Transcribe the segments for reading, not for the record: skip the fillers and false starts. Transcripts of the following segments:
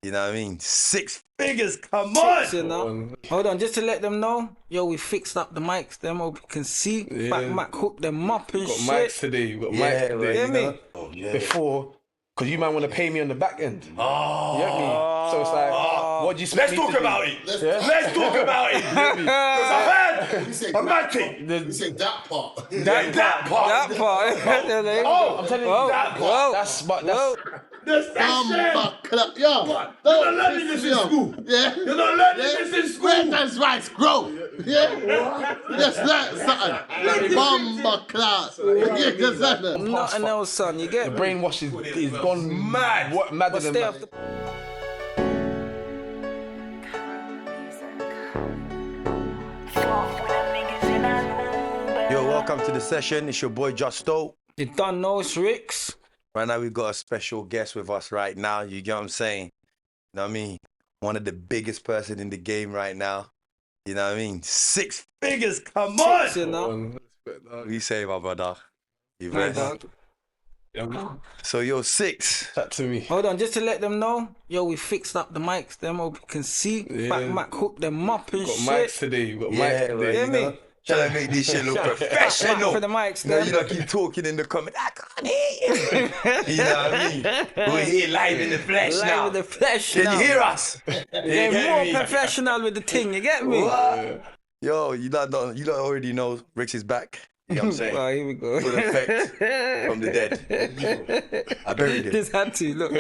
You know what I mean? 6 figures, come on! You know? Hold on, just to let them know, yo, we fixed up the mics, them all can see. Yeah. Back Mac hooked them up and Got shit. mics today. We got mics today. Hear you me? know? Oh, yeah. Before, because you might want to pay me on the back end. Oh. You get me? So it's like, what do you expect Let's me talk to do? about it. Yeah? Let's talk about it. Because I've heard You said a mad thing. You said that part. That part. That part. Oh, I'm telling you, Whoa, that whoa, part. That's whoa. The section. Yo, What? You're not learning this in school. Yeah. You're not learning this in school. Where does rice grow? Yeah. Just that something. Bomba class. Yeah, just that. Nothing else, son. You get The me? brainwash is gone mad. What madder But than stay mad. off the... Yo, welcome to the session. It's your boy Justo. You done know it's Ricks. Right now, we've got a special guest with us right now. You get what I'm saying? You know what I mean? One of the biggest person in the game right now. You know what I mean? 6 figures, come on! You know? What you say, my brother? You My blessed? dog. Yeah, man. So, yo, 6. Chat to me. Hold on, just to let them know, yo, we fixed up the mics, them all can see. Yeah. Back Mac hooked them up and Got shit. mics today. We got Yeah, mics bro, today. Hear you me? know? Trying to make this shit look Back professional. for the mics, You know, them. you don't keep talking in the comment. I can't hear you. You know what I mean? We're here live in the flesh Live now. with the flesh Can now. you hear us? You They're get more me? professional with the thing, you get me? What? Yo, you don't already know Ricks is back. You know what I'm saying? Oh, here we go. Full effect from the dead. I buried him. Just had to, look.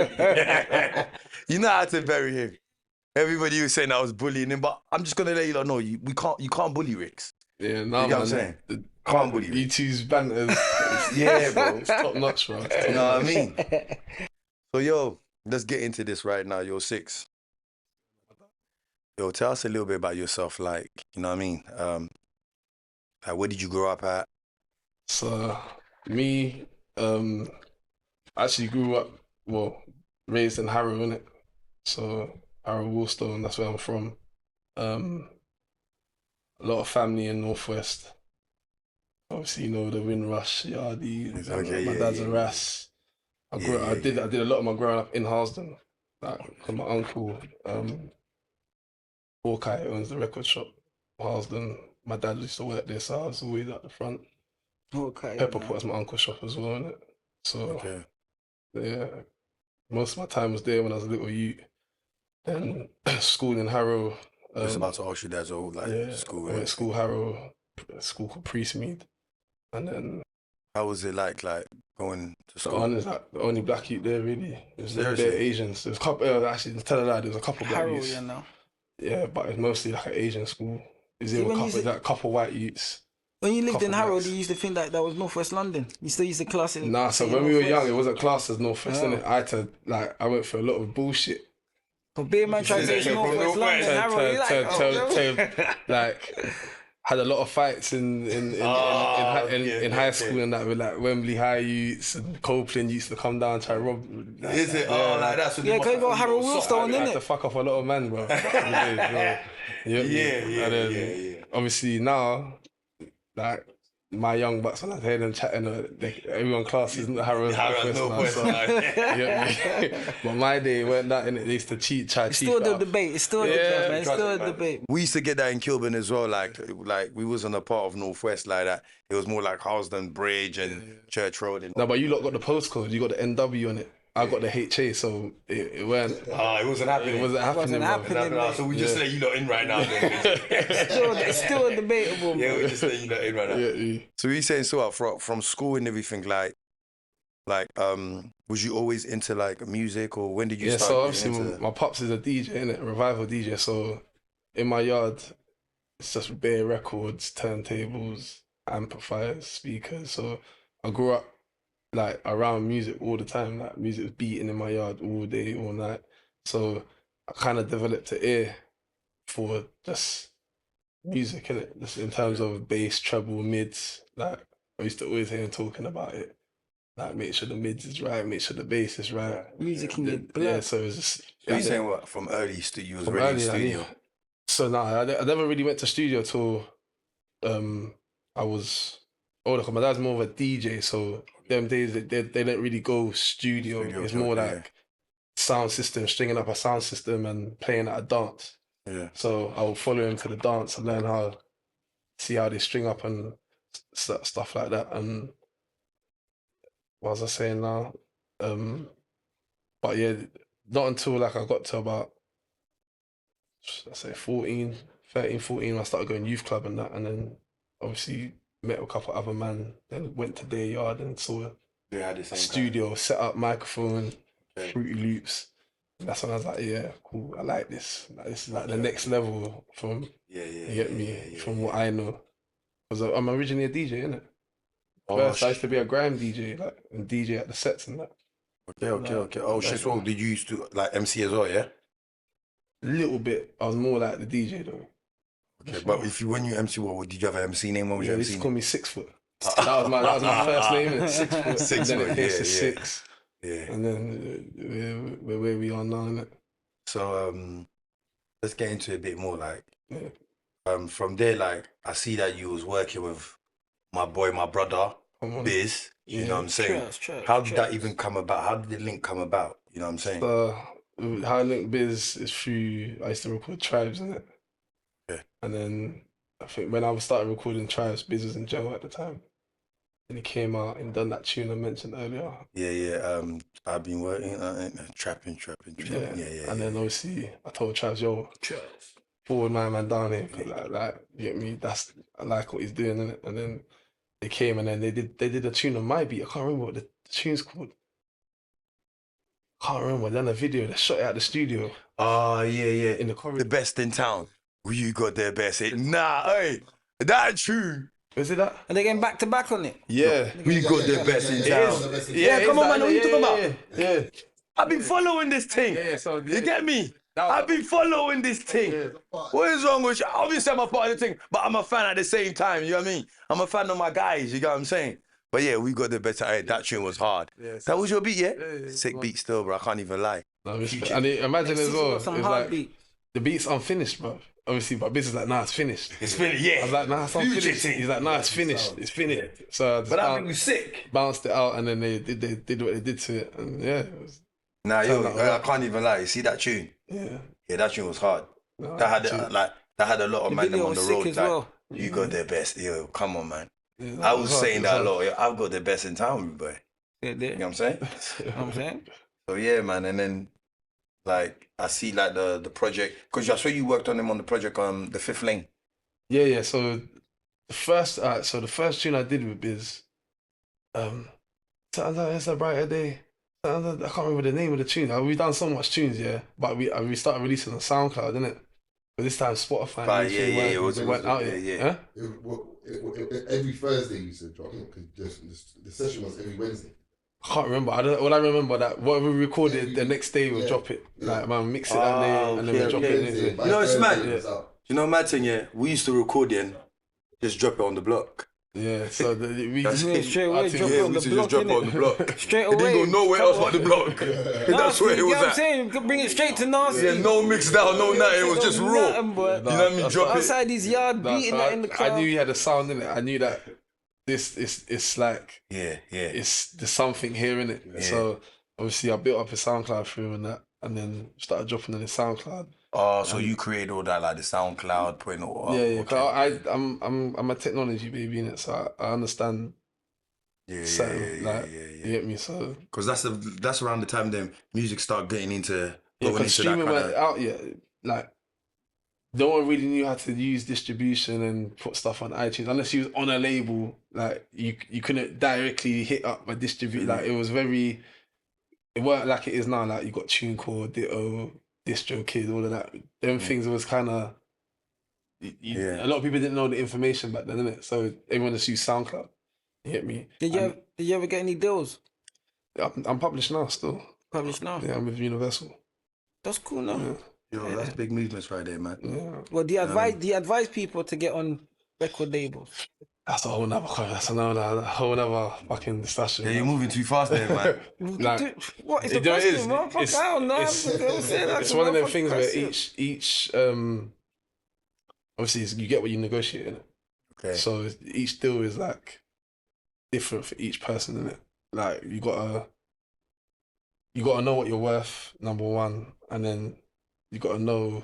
You know how to bury him. Everybody was saying I was bullying him, but I'm just gonna let you know, you can't bully Ricks. Yeah, You nah, get what I'm man. saying? The- Can't bully You Ricks. two's banter. Yeah, bro. It's top notch, bro. You know what I mean? So, yo, let's get into this right now. Yo, 6. Yo, tell us a little bit about yourself. Like, you know what I mean? Like, where did you grow up at? So, me, actually grew up, raised in Harrow, innit? So, Harrow, Woolstone, that's where I'm from. A lot of family in Northwest. Obviously, you know, the Windrush, Yardie. Okay, my yeah, dad's yeah, a Ras. I did a lot of my growing up in Harlesden. Like, 'cause my uncle, Hawkeye owns the record shop, Harlesden. My dad used to work there, so I was always at the front. Okay. Pepperpot is my uncle's shop as well, innit? So, Okay. yeah, most of my time was there when I was a little youth. Then school in Harrow. I was about to ask you that, so like school. I went to school Harrow, a school called Priestmead. And then How was it like going to the school? one is like the only black youth there really. It was they're Seriously? Asians. There's a couple actually to tell a lie, there was a couple black Harrow, youths. you know. Yeah, but it's mostly like an Asian school. Is there See, a when you couple said- like couple white youths? When you lived in Couple Harrow, blacks. you used to think that was Northwest London. You still used to class it. Nah, so say when we were Northwest. young, it wasn't classed as Northwest, Oh. innit? I went through a lot of bullshit. But beer man tried to say it's From Northwest Northwest. London. Harrow, you like, Like had a lot of fights in high school and that with like Wembley High youths and Copeland used to come down and try to rob. Is it? Oh, like that's what Yeah, because you got Harrow Woolstone, I had to innit? fuck off a lot of men, bro. Yeah. Obviously now, like my young bucks, when I hear them chatting, everyone classes Harrow as Northwest now, so, yeah. But my day weren't that in it. They used to try It's cheat. still the out. debate. It's still the Yeah, debate, man. It's still the debate. We used to get that in Kilburn as well. Like we wasn't a part of Northwest like that. It was more like Harlesden Bridge and Church Road. And No, but you lot got the postcode. You got the NW on it. I got the HA, so it weren't. it wasn't happening. It wasn't happening. bro. happening. mate. So we just let you lot in right now. It's still debatable. Yeah, man. we just let you lot in right now. Yeah. So you saying from school and everything, like was you always into like music, or when did you Yeah, start? so getting obviously into my pops is a DJ, innit? A revival DJ. So in my yard, it's just bare records, turntables, amplifiers, speakers. So I grew up like around music all the time. Like music was beating in my yard all day, all night. So I kind of developed an ear for just music, innit? Just in terms of bass, treble, mids. Like I used to always hear him talking about it. Like make sure the mids is right, make sure the bass is right. Music in your blood. Yeah, so it was just. So you saying what from early you was From ready in early, like, studio? yeah. So I never really went to studio till I was older. 'Cause my dad's more of a DJ, so them days they didn't really go studio. It's more yeah. like sound system, stringing up a sound system and playing at a dance. Yeah. So I would follow him to the dance and learn see how they string up and stuff like that. And what was I saying now? But yeah, not until like I got to about, I say 14, I started going youth club and that, and then obviously met a couple other men, then went to their yard and saw They had the a same studio, set up microphone, Okay. Fruity Loops. And that's when I was like, yeah, cool, I like this. Like, this is like the next level from, Yeah, yeah. you get me, from what I know. Because I'm originally a DJ, innit? Oh, First, I used to be a grime DJ, like, and DJ at the sets and that. okay. Oh, shit. So did you used to like MC as well, yeah? A little bit. I was more like the DJ though. Okay, but when you MC, what did you have an MC name? What was Yeah, your they MC used to name? call me 6 foot. That was my first name, innit? 6 foot. Six and then foot, it takes yeah, to yeah. 6. Yeah. And then we're where we are now, innit? So let's get into it a bit more. Like, Yeah. from there, like I see that you was working with my brother, Come on. Biz. You Yeah. know what I'm saying? How did that even come about? How did the link come about? You know what I'm saying? So, how I link Biz is through, I used to record Tribes, innit? Yeah. And then I think when I started recording Tribes, Biz was in jail at the time. And he came out and done that tune I mentioned earlier. Yeah. I've been working trapping. Yeah. And then obviously I told Tribes, yo, forward my man down here. Like, you get me? I like what he's doing, innit? And then they came and then they did a tune on my beat. I can't remember what the tune's called. Can't remember. Then a video, they shot it at the studio. Oh, yeah. In the corridor. The best in town. You got their best. Nah, hey, that true. Is it that? Are they getting back to back on it? Yeah. We got their best in town. Yeah, come on, man. What are you talking about? Yeah. I've been following this thing. So You get me? I've been following this thing. What is wrong with you? Obviously, I'm a part of the thing, but I'm a fan at the same time. You know what I mean? I'm a fan of my guys. You get what I'm saying? But yeah, we got the better. Hey, that tune was hard. Yeah, That was your beat, yeah? Yeah. Sick beat still, bro. I can't even lie. No, and imagine as well, it's Some hard like beat. the beat's unfinished, bro. Obviously, but Biz is like, nah, it's finished. It's finished, yeah. I was like, nah, it's unfinished. He's like, nah, it's finished. It's finished. So I just But that thing was sick. bounced it out, and then they did what they did to it, and yeah, it was, Nah, yo, Turned out I can't even lie. You see that tune? yeah. Yeah, that tune was hard. No, That too. had a lot of The man video on the was road. sick as Like, well. you got the best. Yo, come on, man. Yeah, no, I it was hard, saying it that a hard. lot. Yo, I've got the best in town, boy. Yeah, You know what I'm saying? You know what I'm saying? So yeah, man. And then like I see like the project, because I saw you worked on him on the project the Fifth Lane. Yeah. So the first tune I did with Biz, it's a brighter day. I can't remember the name of the tune. We've done so much tunes, yeah, but we started releasing on SoundCloud, didn't it? But this time Spotify. Right, yeah, it was went out yeah, yet. yeah. Huh? Every Thursday you used to drop it because the session was every Wednesday. I can't remember. All I remember that what we recorded the next day we'll drop it. Like man, mix it that day and then we drop it. Wednesday, by You know, it's mad. Thursday it was out. You know, mad thing, yeah. We used to record it and just drop it on the block. Yeah, so we That's Yeah, straight away, drop it Yeah, on we the used to just block, drop it on the innit? block. Straight It away. didn't go nowhere else but the block. That's where it You was get what I'm at. saying? You can bring it straight to Nasty. Yeah, no mix down, no nothing. It was just raw. Nothing, boy. You know what I mean? Drop it. Outside his yard, beating that in the car. I knew he had a sound in it. I knew that it's like Yeah. there's something here in it. Yeah. So obviously I built up a SoundCloud for him and that, and then started dropping on his SoundCloud. Oh, so you created all that, like the SoundCloud, putting it all up. Yeah. Okay. 'Cause I'm a technology baby in it, so I understand. Yeah, certain, yeah. You get me? So Because that's around the time then music started getting into yeah, going because into that streaming kind went of. out yet. Like no one really knew how to use distribution and put stuff on iTunes unless you was on a label. Like you couldn't directly hit up a distribute. Like it was very. It weren't like it is now. Like you got TuneCore, Ditto, DistroKid, all of that. Them things was kind of. Yeah. A lot of people didn't know the information back then, innit? So everyone just used SoundCloud. You get me? Did you ever get any deals I'm published now still. published now? Yeah, I'm with Universal. That's cool now. Yeah. Yo, that's big movements right there, man. Yeah. Well, do you advise people to get on record labels? That's a whole nother fucking discussion. Yeah, you're moving too fast there, man. Like, What is the you know, it question, is. motherfucker? I don't know. It's one of them things where each obviously you get what you negotiate, innit? Okay. So each deal is like different for each person, innit? Like you gotta you got to know what you're worth, number one, and then you got to know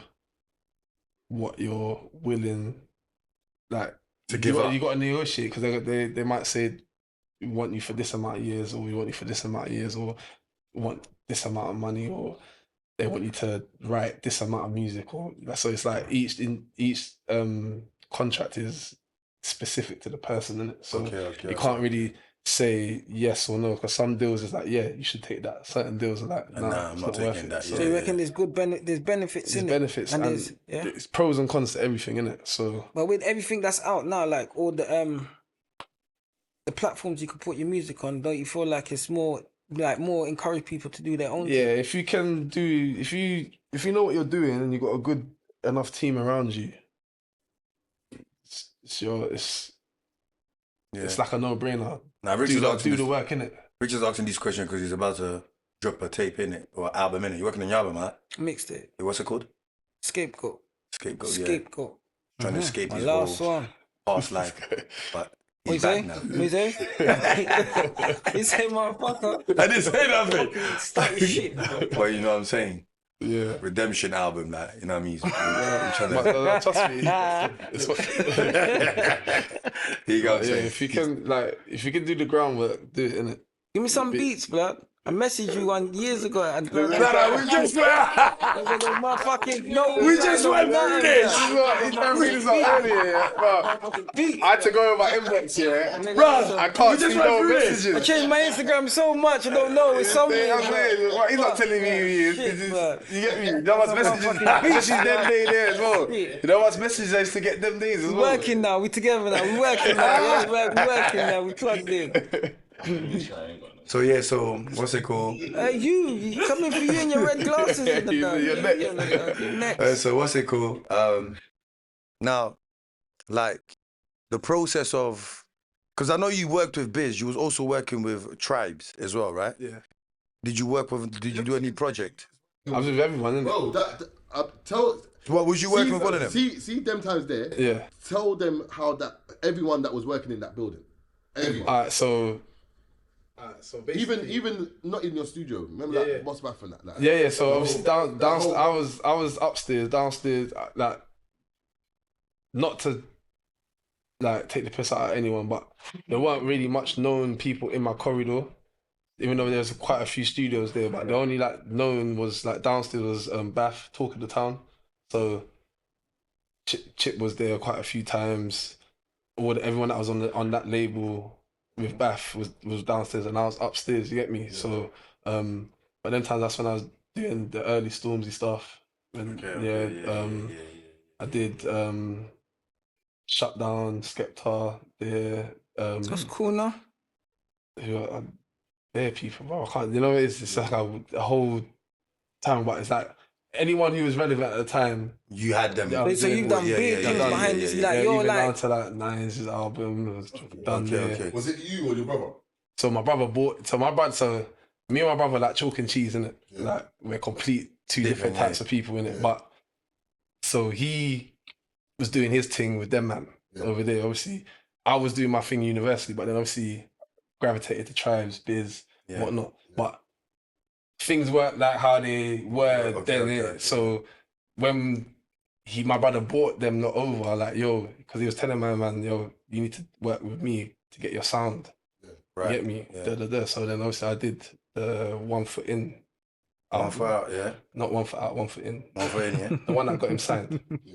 what you're willing, like, To give up. You got to negotiate, because they might say, we want you for this amount of years, or we want you for this amount of years, or we want this amount of money, or they want you to write this amount of music, or so it's like each contract is specific to the person, innit? So you can't really say yes or no, because some deals is like, yeah, you should take that. Certain deals are like, nah, I'm not taking that. So you reckon there's there's benefits in it? There's benefits and it's pros and cons to everything, innit? So, but with everything that's out now, like all the platforms you can put your music on, don't you feel like it's more encourage people to do their own yeah, thing? if you can do, if you know what you're doing and you've got a good enough team around you, it's like a no-brainer. Now, Richard's do the work, innit? Richard's asking these questions because he's about to drop a tape, innit? Or album, innit? You working on your album, right? Mixed it. What's it called? Scapegoat. Scapegoat. Trying to escape My his last whole one. past life. But What you he's say? back now. What you say? You say, motherfucker. I didn't say nothing. Start your shit. But you know what I'm saying? Yeah. Redemption album, like, you know what I mean? But, trust me. Here you go. If you can do the groundwork, do it, innit? Give me some beats, blood. I messaged you years ago. We just motherfucking no. We just went through this. I had to go over my inbox here. I can't see no messages. I changed my Instagram so much, I don't know. It's something. He's not telling me who he is. You get me? You know what's messages? Messages them day there as well. You know what's messages I used to get them days as well. We're working now. We together now. We're working now. Yeah, we're working now. We plugged in. So what's it called? You coming for you in your red glasses in the neck. So what's it called? Now, like the process of, because I know you worked with Biz, you was also working with Tribes as well, right? Yeah. Did you do any project? I was with everyone, innit? Bro, What was you working with one of them? See them times there. Yeah. Tell them how everyone that was working in that building. Everyone. Alright, so even not in your studio. Remember that Boss Bath and that. Like, yeah. So obviously downstairs, I was upstairs, downstairs, like, not to like take the piss out of anyone, but there weren't really much known people in my corridor. Even though there's quite a few studios there, but the only like known was like downstairs was Bath, Talk of the Town. So Chip was there quite a few times. Everyone that was on that label with Bath was downstairs and I was upstairs, you get me? Yeah. So but then times that's when I was doing the early Stormzy stuff. And I did Shutdown, Skepta there. That's cool now. Bare people, bro. I can't, it's like a whole time, but it's like anyone who was relevant at the time. You had them. So you've done big things behind this. Like you're even like down to like Nines' album was done there. Okay. Was it you or your brother? So my brother me and my brother like chalk and cheese, innit? Yeah. Like we're complete two different types of people, innit? Yeah. But so he was doing his thing with them, man, over there. Obviously, I was doing my thing university, but then obviously gravitated to Tribes, Biz, whatnot. Yeah. But things weren't like how they were then. So when my brother brought them not over, like, yo, because he was telling my man, yo, you need to work with me to get your sound. Yeah. Right. You get me? Yeah. So then obviously I did the 1 Foot In. 1 foot out, yeah? Not 1 foot out, 1 foot in. 1 foot in, yeah? The one that got him signed. You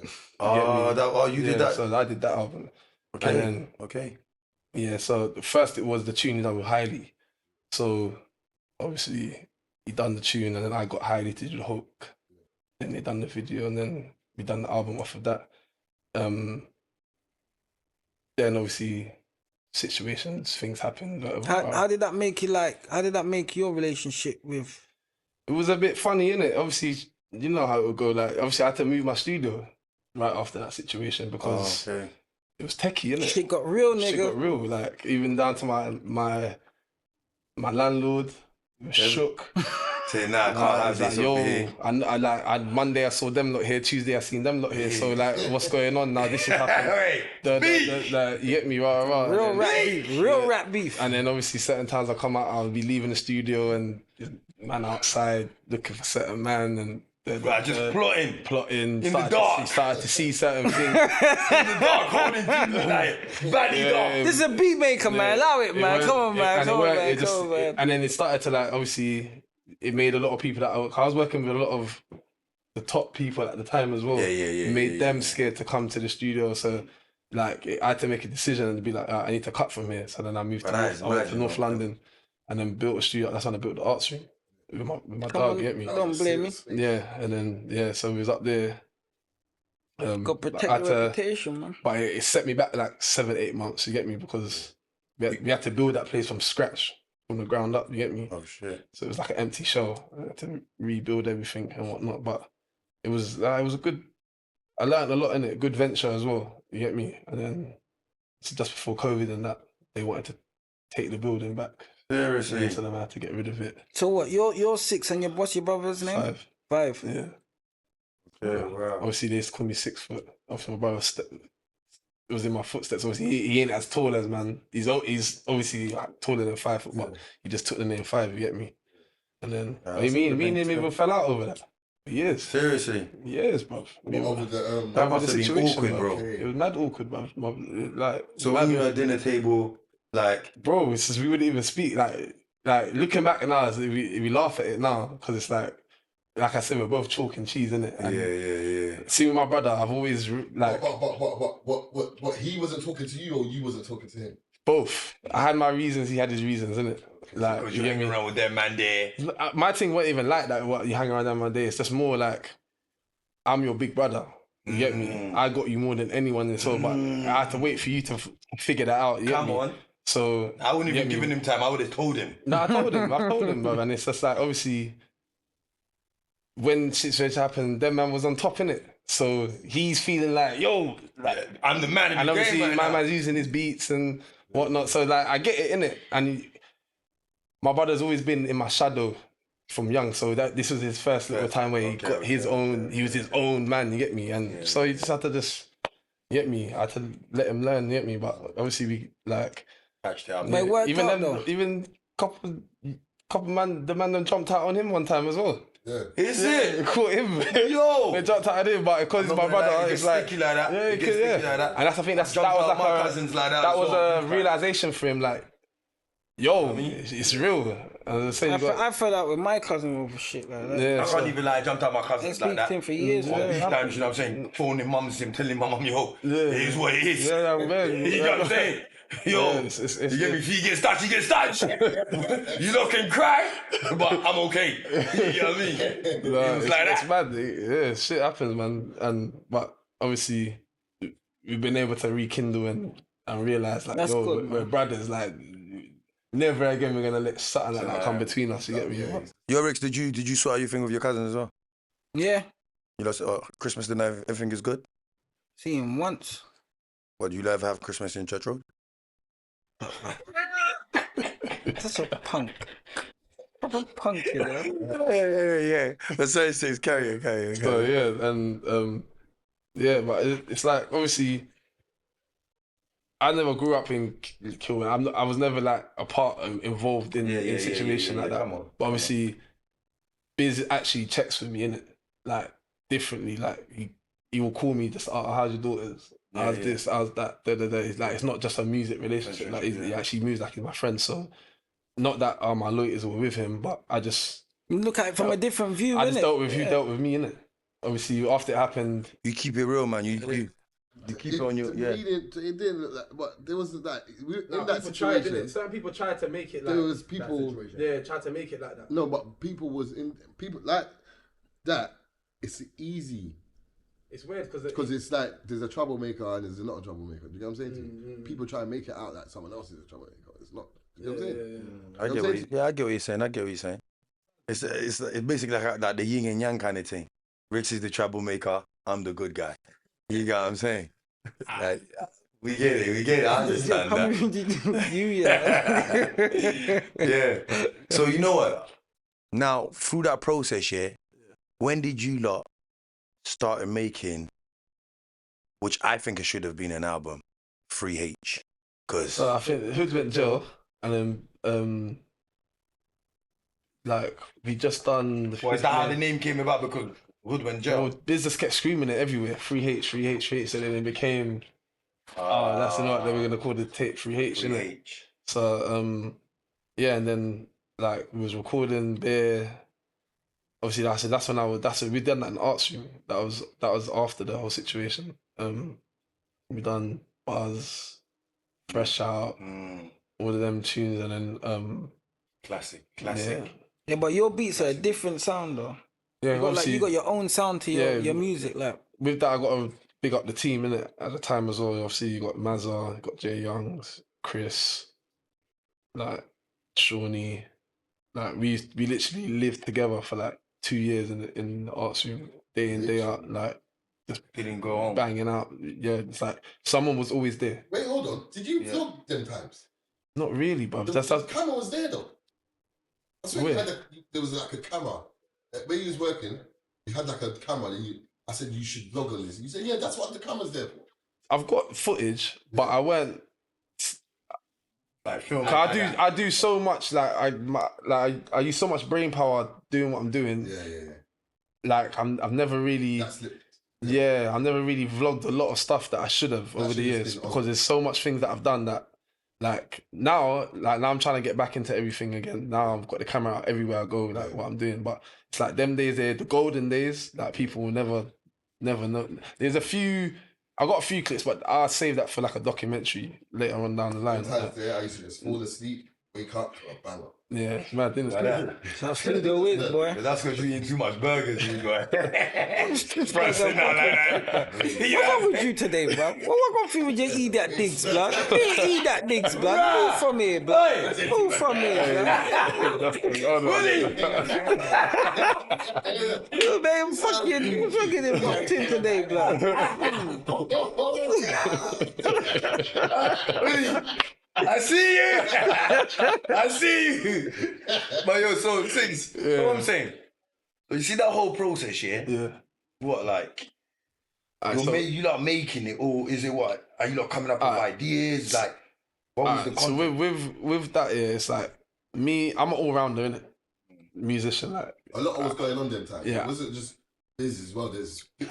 did that? So I did that album. Okay. And then, yeah, so first it was the tune he done with Hailey. So obviously he done the tune and then I got Hailey to do the hook. Then they done the video and then we done the album off of that. Then obviously situations, things happen. How did that make you how did that make your relationship with? It was a bit funny, innit? Obviously, you know how it would go. Like, obviously I had to move my studio right after that situation because it was techie, innit? Shit got real, nigga. Shit got real. Like, even down to my landlord, he was shook. Saying, nah, I can't have this up here. Monday I saw them lot here, Tuesday I seen them lot here. So like, what's going on now? This is happening. You get me, right? Real rap beef. And then obviously certain times I come out, I'll be leaving the studio and man outside looking for certain man and Right, just plotting In the dark. started to see certain things. in the dark, holding people like badly dark. This is a beat maker, man. Allow it, man. weren't- Come on, man. and it Come on, weren't- man. it just- Come on, man. and then it started to like obviously it made a lot of people that I was working with a lot of the top people at the time as well. Yeah. It made them scared to come to the studio, so like I had to make a decision and be like, I need to cut from here. So then I moved to Nice, I went to imagine, North man. London, and then built a studio. That's when I built the art stream with my Come dog. on, You get me? don't blame me. Yeah, and then so we was up there. Got to protect I had your to- reputation, man. but it set me back like 7-8 months. You get me? Because we had to build that place from scratch, from the ground up. You get me? Oh shit. So it was like an empty shell. I had to rebuild everything and whatnot. But it was a good. I learned a lot in it. Good venture as well. You get me? And then so just before COVID and that, they wanted to take the building back. Seriously. So then I had to get rid of it. So what? You're 6 and what's your brother's name? 5. 5. Yeah. Yeah, wow. Obviously, they used to call me 6 foot. After my brother was in my footsteps. Obviously, he ain't as tall as man. He's obviously like, taller than 5 foot, but he just took the name 5. You get me? And then me and him even fell out over that. For years, Seriously. years, bro. Over the That must have been awkward, bro. It was mad awkward, bro. Like, So when you're at a dinner table, like, bro, it's just we wouldn't even speak. Like looking back now, we laugh at it now because it's like I said, we're both chalk and cheese, innit? And yeah. see, with my brother, I've always like But he wasn't talking to you, or you wasn't talking to him. both. I had my reasons, he had his reasons, innit? Like, Because you you're get me? hanging around with them man there. My thing wasn't even like that. What you hang around my day? It's just more like I'm your big brother. You get me? I got you more than anyone in this world, but I had to wait for you to figure that out. You get Come me? on. So I wouldn't you even get me? given him time. I would have told him. No, I told him, bro. And it's just like obviously when situation happened, that man was on top in it. So he's feeling like, yo, like, I'm the man in and the obviously game right my now. man's using his beats and whatnot. So like I get it in it, and my brother's always been in my shadow from young. So that this was his first little time where he got his own. He was his own man. You get me? And so he just had to get me. I had to let him learn. You get me? But obviously we like Patched it up. But it worked even out, them, though. even couple man, the man them jumped out on him one time as well. Yeah. Is They it? caught him. Yo! They jumped out at him, but because he's my brother, it's like sticky like that. yeah, It gets yeah. sticky like that. And that's I think that Jumped was out like my a cousins like that. that as was well. a realization for him. Like, yo, it's real. And the same I fell out with my cousin over shit like that. yeah, I so- can't even lie, I jumped out my I ain't cousins like speak that. to him for years. On yeah. these times, you know what I'm saying? Phoning mums, him telling my mum, yo, Yeah. it is what it is. Yeah, man. You know what I'm saying? Yo, Yeah, it's- you get me? If he gets touched, he gets touched. You lot can cry, but I'm okay. You know what I mean? It was like it's that. mad. Yeah, shit happens, man. But obviously, we've been able to rekindle and realize like, That's yo, good, we're man. brothers. Like, never again we're gonna let something like that come between us. You get me? Yeah. Yo, Rix, did you sort out your thing with your cousins as well? Yeah. You know, Christmas dinner, everything is good? See him once. What, do you ever have Christmas in Church Road? That's a punk. Proper punk, you know. Yeah. That's what it says. Carry it. So yeah, and yeah, but it's like obviously, I never grew up in Kilburn. I was never like a part involved in a situation like that. Come on. But obviously, Biz actually checks with me in it like differently. Like he will call me just, how's your daughters? How's this? How's that? It's like it's not just a music relationship. Like he actually moves like he's my friend. So not that my loyalties were with him, but I just You look at it from a different view, I just innit? dealt with who dealt with me in it. Obviously, after it happened, You keep it real, man. You keep it on your, To yeah. me, it didn't look like, but there was that in that people tried, didn't situation. it? Certain people tried to make it There was people. tried to make it like that. No, but people like that. It's easy It's weird because it's like there's a troublemaker and there's not a troublemaker. Do you know what I'm saying? To you? People try and make it out like someone else is a troublemaker. It's not. You know what I'm saying? I get what you're saying. It's basically like the yin and yang kind of thing. Rich is the troublemaker. I'm the good guy. You get what I'm saying? Like, we get it. I understand How that. many did you, yeah? Yeah. So you know what? Now through that process, yeah. When did you lot start making, which I think it should have been an album, Free H? Because So I think Hood went jail, and then like we just done the. Well, is that how the name came about? Because Goodwin Well, Joe. Biz just kept screaming it everywhere. 3H, 3H, 3H. So then it became, oh, that's not they were gonna call the tape 3H, innit? 3H. So yeah, and then like we was recording there. Obviously, that's when we done that in arts room. That was after the whole situation. We done Buzz, Fresh Out, all of them tunes, and then Classic. Yeah, but your beats are a different sound though. yeah, You got obviously you got your own sound to your music, like. with that I got to big up the team innit at the time as well. Obviously, you got Mazza, you got Jay Youngs, Chris, like Shawnee. Like we literally lived together for like 2 years in the arts room, day in, day out, like just Didn't go home. banging out. Yeah, it's like someone was always there. Wait, hold on. Did you vlog them times? Not really, but The camera was there though. I swear you had there was like a camera. Where you was working, you had like a camera and I said you should vlog on this. You said, yeah, that's what the camera's there for. I've got footage, but I weren't. Like film. I do so much. Like I use so much brain power doing what I'm doing. Yeah. Like I've never really. That's lit. Yeah, I've never really vlogged a lot of stuff that I should have over the years because there's so much things that I've done that, like now I'm trying to get back into everything again. Now I've got the camera out everywhere I go, like what I'm doing. But it's like them days there, the golden days, like people will never know. I got a few clips, but I'll save that for like a documentary later on down the line. Sometimes there, I used to just fall asleep, wake up, bang up. Yeah, it's mad, didn't it? That's studio wins, boy. But that's because you eat too much burgers, you boy. What's wrong with you today, bro? What wrong with you when you eat that digs, blood? You eat that digs, blood. Move from here, blood. Move from here, blood. You man, fucking him locked in today, blood. I see you. I see you. But yo, so things. You know what I'm saying? So you see that whole process, yeah? Yeah. What, like, you not making it, or is it what? Are you not coming up with ideas? Like, what was the content? So with that, yeah, it's like me. I'm an all rounder, innit? Musician, like a lot of what's going on them times. Yeah. It wasn't just biz as well.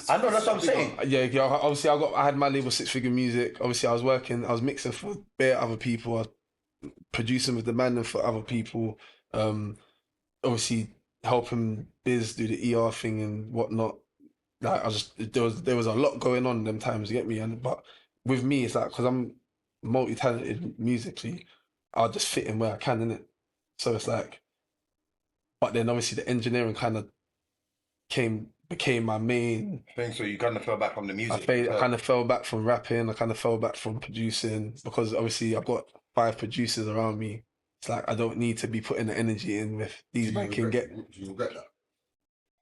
I know, that's what I'm saying. Yeah, obviously I had my label 6 Figure Music. Obviously I was mixing for bare other people. I was producing with the man for other people. Obviously helping Biz do the ER thing and whatnot. Like there was a lot going on them times, you get me? But with me it's like, because I'm multi-talented musically, I'll just fit in where I can, innit? So it's like, but then obviously the engineering kind of became my main thing. So you kind of fell back from the music. I kind of fell back from rapping. I kind of fell back from producing because obviously I've got 5 producers around me. It's like I don't need to be putting the energy in with these men can get. Do you regret that?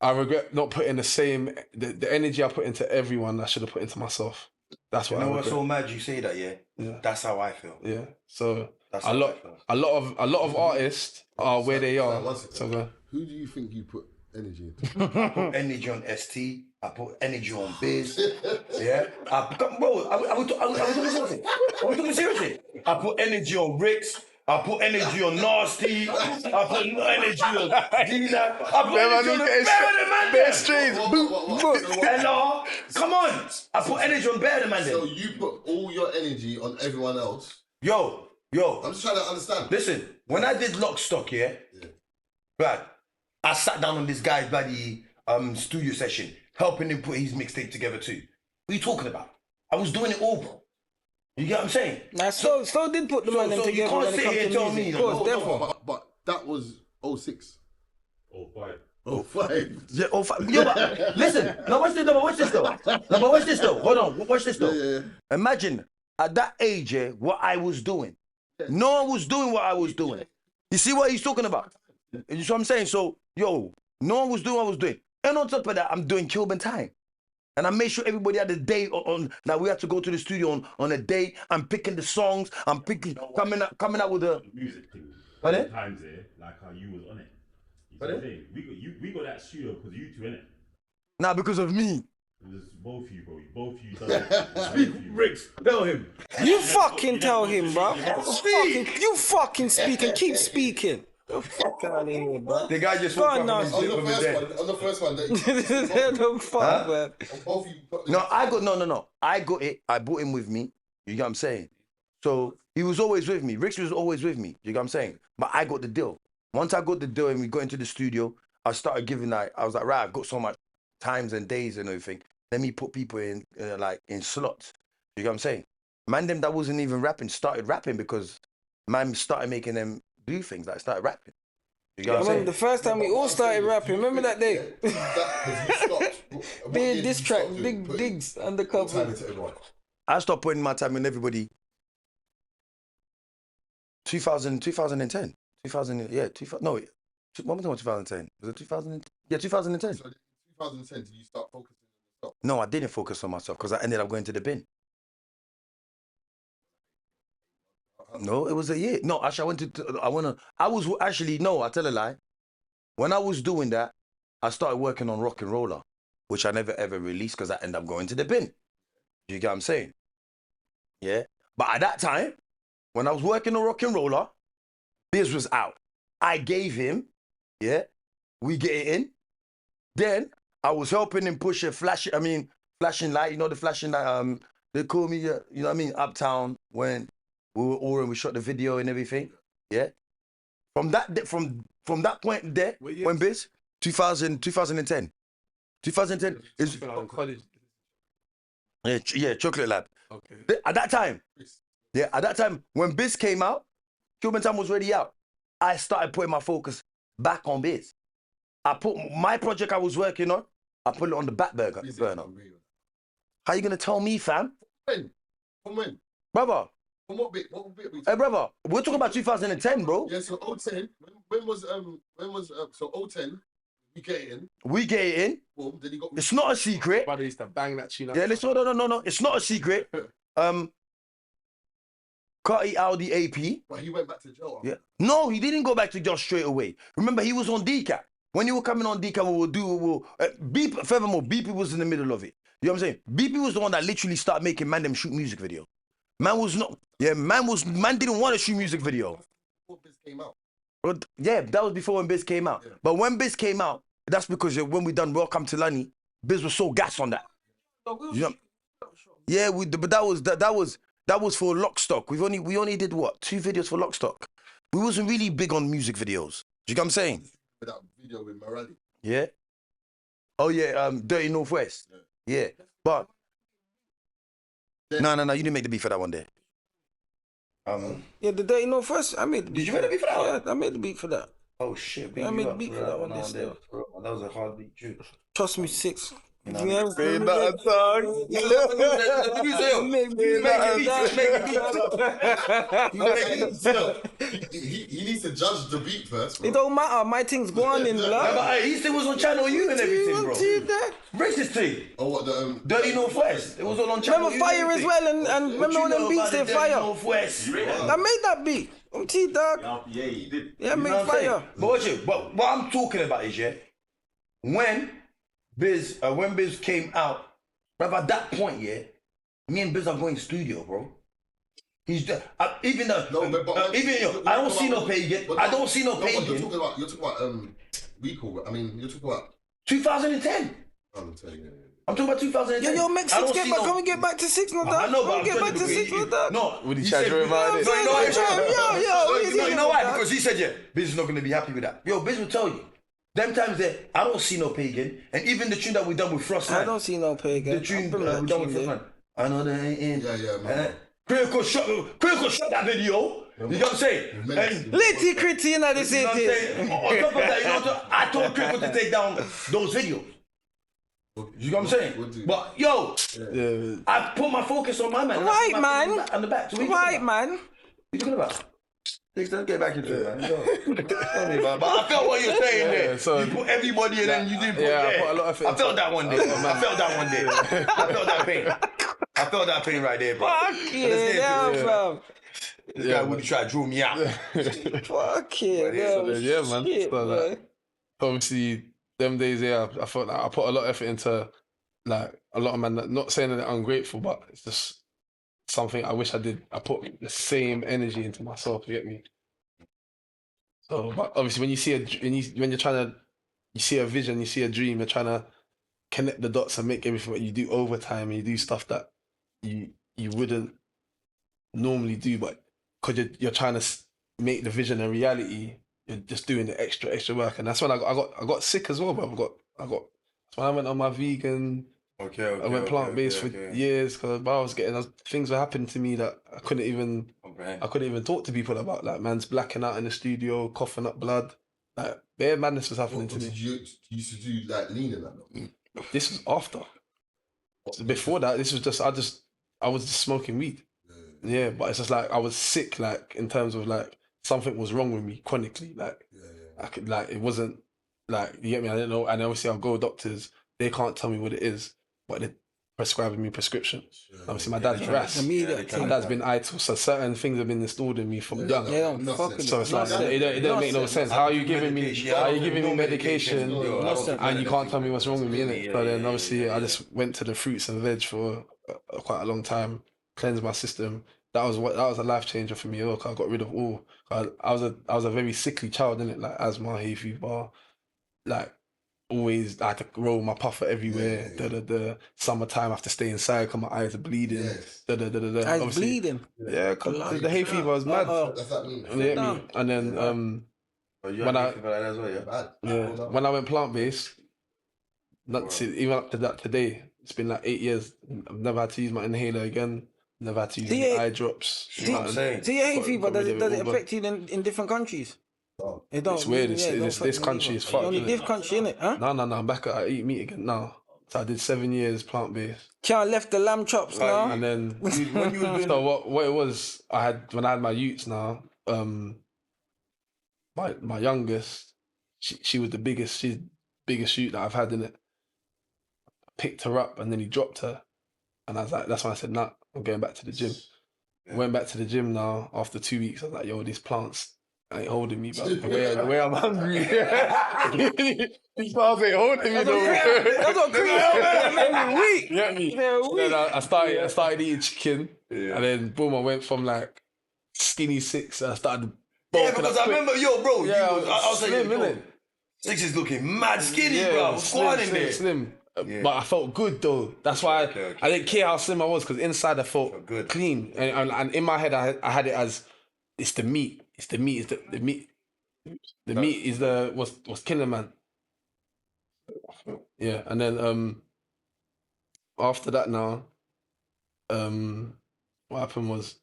I regret not putting the energy I put into everyone I should have put into myself. That's what I regret. What's so mad you say that, yeah? That's how I feel. Yeah. So that's a lot of artists are where they are. So who do you think you put energy into? I put energy on ST. I put energy on Biz. Yeah. I was talking seriously. I put energy on Ricks. I put energy on Nasty. I put energy on Dina. I put energy on the Better Man. Hello. Come on. I put energy on Better Man. So you put all your energy on everyone else? Yo. I'm just trying to understand. Listen, when I did Lock Stock, right, I sat down on this guy's bloody studio session, helping him put his mixtape together too. What are you talking about? I was doing it all, bro. You get what I'm saying? Nah, so did put the man in together. You can't sit here and tell me. But that was 06. 05. 05. Yeah, 05. Yo, but listen. Now watch this though. Hold on. Watch this though. Yeah. Imagine at that age, what I was doing. No one was doing what I was doing. You see what he's talking about? You see what I'm saying? So, yo, no one was doing what I was doing. And on top of that, I'm doing Cuban time. And I made sure everybody had a day on that we had to go to the studio on a day. I'm picking the songs. I'm picking, coming out with the music thing. Pardon? Times there, like how you was on it. We got that studio because you two in it. Nah, because of me. It was both of you, bro. Both of you done it. Riggs, tell him. You fucking tell him, bro. You fucking speak and keep speaking. The fuck out of here, bro. The guy just Go woke on up now. from his On sleep the from his first dead. one, on the first one, The fuck, man. both of you. No, I got no. I got it. I brought him with me. You get what I'm saying? So he was always with me. Rich was always with me. You get what I'm saying? But I got the deal. Once I got the deal and we got into the studio, I started giving I was like, right, I've got so much times and days and everything. Let me put people in like in slots. You get what I'm saying? Man, them that wasn't even rapping started rapping because man started making them do things like started rapping. You get I what I'm remember saying? the first time we all started rapping. Remember that day? Because you stopped. Big diss track, big digs, undercover. Time into everyone. I stopped putting my time in everybody. 2010. 2000, yeah, 2000, no, one more time 2010. Was it 2000? Yeah, 2010. So 2010, did you start focusing on yourself? No, I didn't focus on myself because I ended up going to the bin. No, it was a year. No, actually, I tell a lie. When I was doing that, I started working on Rock and Roller, which I never ever released because I ended up going to the bin. You get what I'm saying? Yeah. But at that time, when I was working on Rock and Roller, Biz was out. I gave him, yeah, we get it in. Then I was helping him push a flashing light, you know, the flashing light, they call me, you know what I mean, Uptown when we were all and we shot the video and everything. Yeah. From that point there, when Biz, 2010. 2010 is college. yeah, Chocolate Lab. Okay. At that time, when Biz came out, Cuban Time was already out. I started putting my focus back on Biz. I put my project I was working on, I put it on the back burner. How you gonna tell me, fam? When? From when? Brother. From what bit? What bit? Hey, brother, we're talking about 2010, bro. Yeah, so 010. When was so 010? We get it in. We get it in. Boom. Then he got. It's not a secret. Brother used to bang that tune. Yeah, listen, no. It's not a secret. Carti Audi AP. But he went back to jail. Yeah. No, he didn't go back to jail straight away. Remember, he was on DCAT. When you were coming on DCAT, furthermore, BP was in the middle of it. You know what I'm saying? BP was the one that literally started making man them shoot music video. Man didn't want to shoot music video. Before Biz came out. But yeah, that was before when Biz came out. Yeah. But when Biz came out, that's because when we done Welcome to Lani, Biz was so gas on that. You know? Yeah, but that was for Lockstock. We only did what? 2 videos for Lockstock. We wasn't really big on music videos. Do you get what I'm saying? With that video with Morelli. Yeah. Oh yeah, Dirty Northwest. Yeah. But no, you didn't make the beat for that one there. Yeah, the day first, I made the beat. Did you make the beat for that one? Yeah, I made the beat for that. Oh shit, I made the beat for that one. That was a hard beat too. Trust me, 6. You know, Yeah, Say nothing, son. He needs to judge the beat first. Bro. It don't matter. My thing's going in, blood. But he still was on Channel U and everything, bro. That. Racist thing. Oh, what the Dirty Northwest. It was all on Channel Remember U. Fire as well, and remember when them beats they Fire. Northwest. I made that beat. Dog. Yeah, you did. Yeah, I You know made what I'm saying? Fire. But what I'm talking about is, yeah, when Biz came out, right at that point, yeah, me and Biz are going studio, bro. He's just, even though, I don't see no pagan. I don't see no pagan. You're talking about Recall. I mean, you're talking about 2010. I'm telling you. I'm talking about 2010. Yo, make 6 get back. Can we get back to 6 now, dog? I know, but Can I'm we get back to telling you, 6 now, dog? No, Would he he chat said- to him about it? Yo, You know why? Because he said, yeah, Biz is not going to be happy with that. Yo, Biz will tell you. Them times there, I don't see no pagan. And even the tune that we done with Frostman. I don't see no pagan. The tune we done with Frostman. I know they ain't in. Yeah, man. Critical shot that video. You know what I'm saying? And, Litty Critty in the you know what I'm city. saying? On top of that, you know, I told Critical to take down those videos. You know what I'm saying? But yo, I put my focus on my man. Right, man. On the back. So what you Right, talking about? man. What you talking about? Don't get back into it, man. But I felt what you're saying there. so- you put everybody and then you didn't put I put a lot of effort I felt that one day. I felt that one day. I felt that pain. I felt that pain right there, bro. Fuck yeah, fam. This guy would try to draw me out. Fuck yeah, Yeah, man. Shit, So, man. like, obviously, them days, yeah, I felt like I put a lot of effort into, like, a lot of man. Not saying that they're ungrateful, but it's just something I wish I did. I put the same energy into myself. You get me? So, but obviously, when you see when you're trying to, you see a vision, you see a dream, you're trying to connect the dots and make everything. You do overtime and you do stuff that you wouldn't normally do, but because you're trying to make the vision a reality, you're just doing the extra work, and that's when I got sick as well, bro. I got that's when I went on my vegan. Okay, I went plant-based okay. for years because I was getting things were happening to me that I couldn't even talk to people about. Like, man's blacking out in the studio, coughing up blood. Like, bare madness was happening to me. Did you used to do like lean and that? This was after. So before that, this was just I was just smoking weed. Yeah, but it's just like I was sick, like in terms of like something was wrong with me chronically. Like I could like it wasn't like you get me. I didn't know, and obviously I'll go to doctors. They can't tell me what it is, but they're prescribing me prescriptions. Obviously, my dad's RAS. My dad's been ITIL, so certain things have been installed in me from young. They don't fucking. So it's like it don't make no sense. How are you giving me medication and you can't tell me what's wrong with me, innit? But then obviously I just went to the fruits and veg for quite a long time, cleansed my system. That was a life changer for me. Look, I got rid of all. I was a very sickly child, innit? Like asthma, hay fever, like always I had to roll my puffer everywhere. The summertime I have to stay inside because my eyes are bleeding. Eyes bleeding. Yeah, because the hay fever was mad. That's that mean. You get me? And then when I went plant based, even up to that today, it's been like 8 years. I've never had to use my inhaler again. Never had to use any eye drops. Do you hay fever? Does it affect you in different countries? It don't. It's weird. Yeah, This country is fucked. Only this country, innit? Huh? No. I'm back. I eat meat again now. So I did 7 years plant based. Can't left the lamb chops now. And then when you were doing so what it was, when I had my youths now, my youngest, she was the biggest shoot that I've had in it. Picked her up and then he dropped her, and I was like, that's when I said, nah, I'm going back to the gym. I went back to the gym now after 2 weeks. I was like, yo, these plants ain't holding me, but the way I'm hungry, these plants ain't holding me though. That's what every week. You get me? Then I started eating chicken, and then boom, I went from like skinny 6, and I started. Yeah, because I remember, bro, yeah, I was like, slim, yo, innit? 6 is looking mad skinny, bro. What's going on in there? Slim. But I felt good though. That's why I didn't care how slim I was, because inside I felt clean, and in my head I had it as it's the meat. It's the meat. It's the meat. The meat is what's killing man. Yeah, and then after that now, what happened was,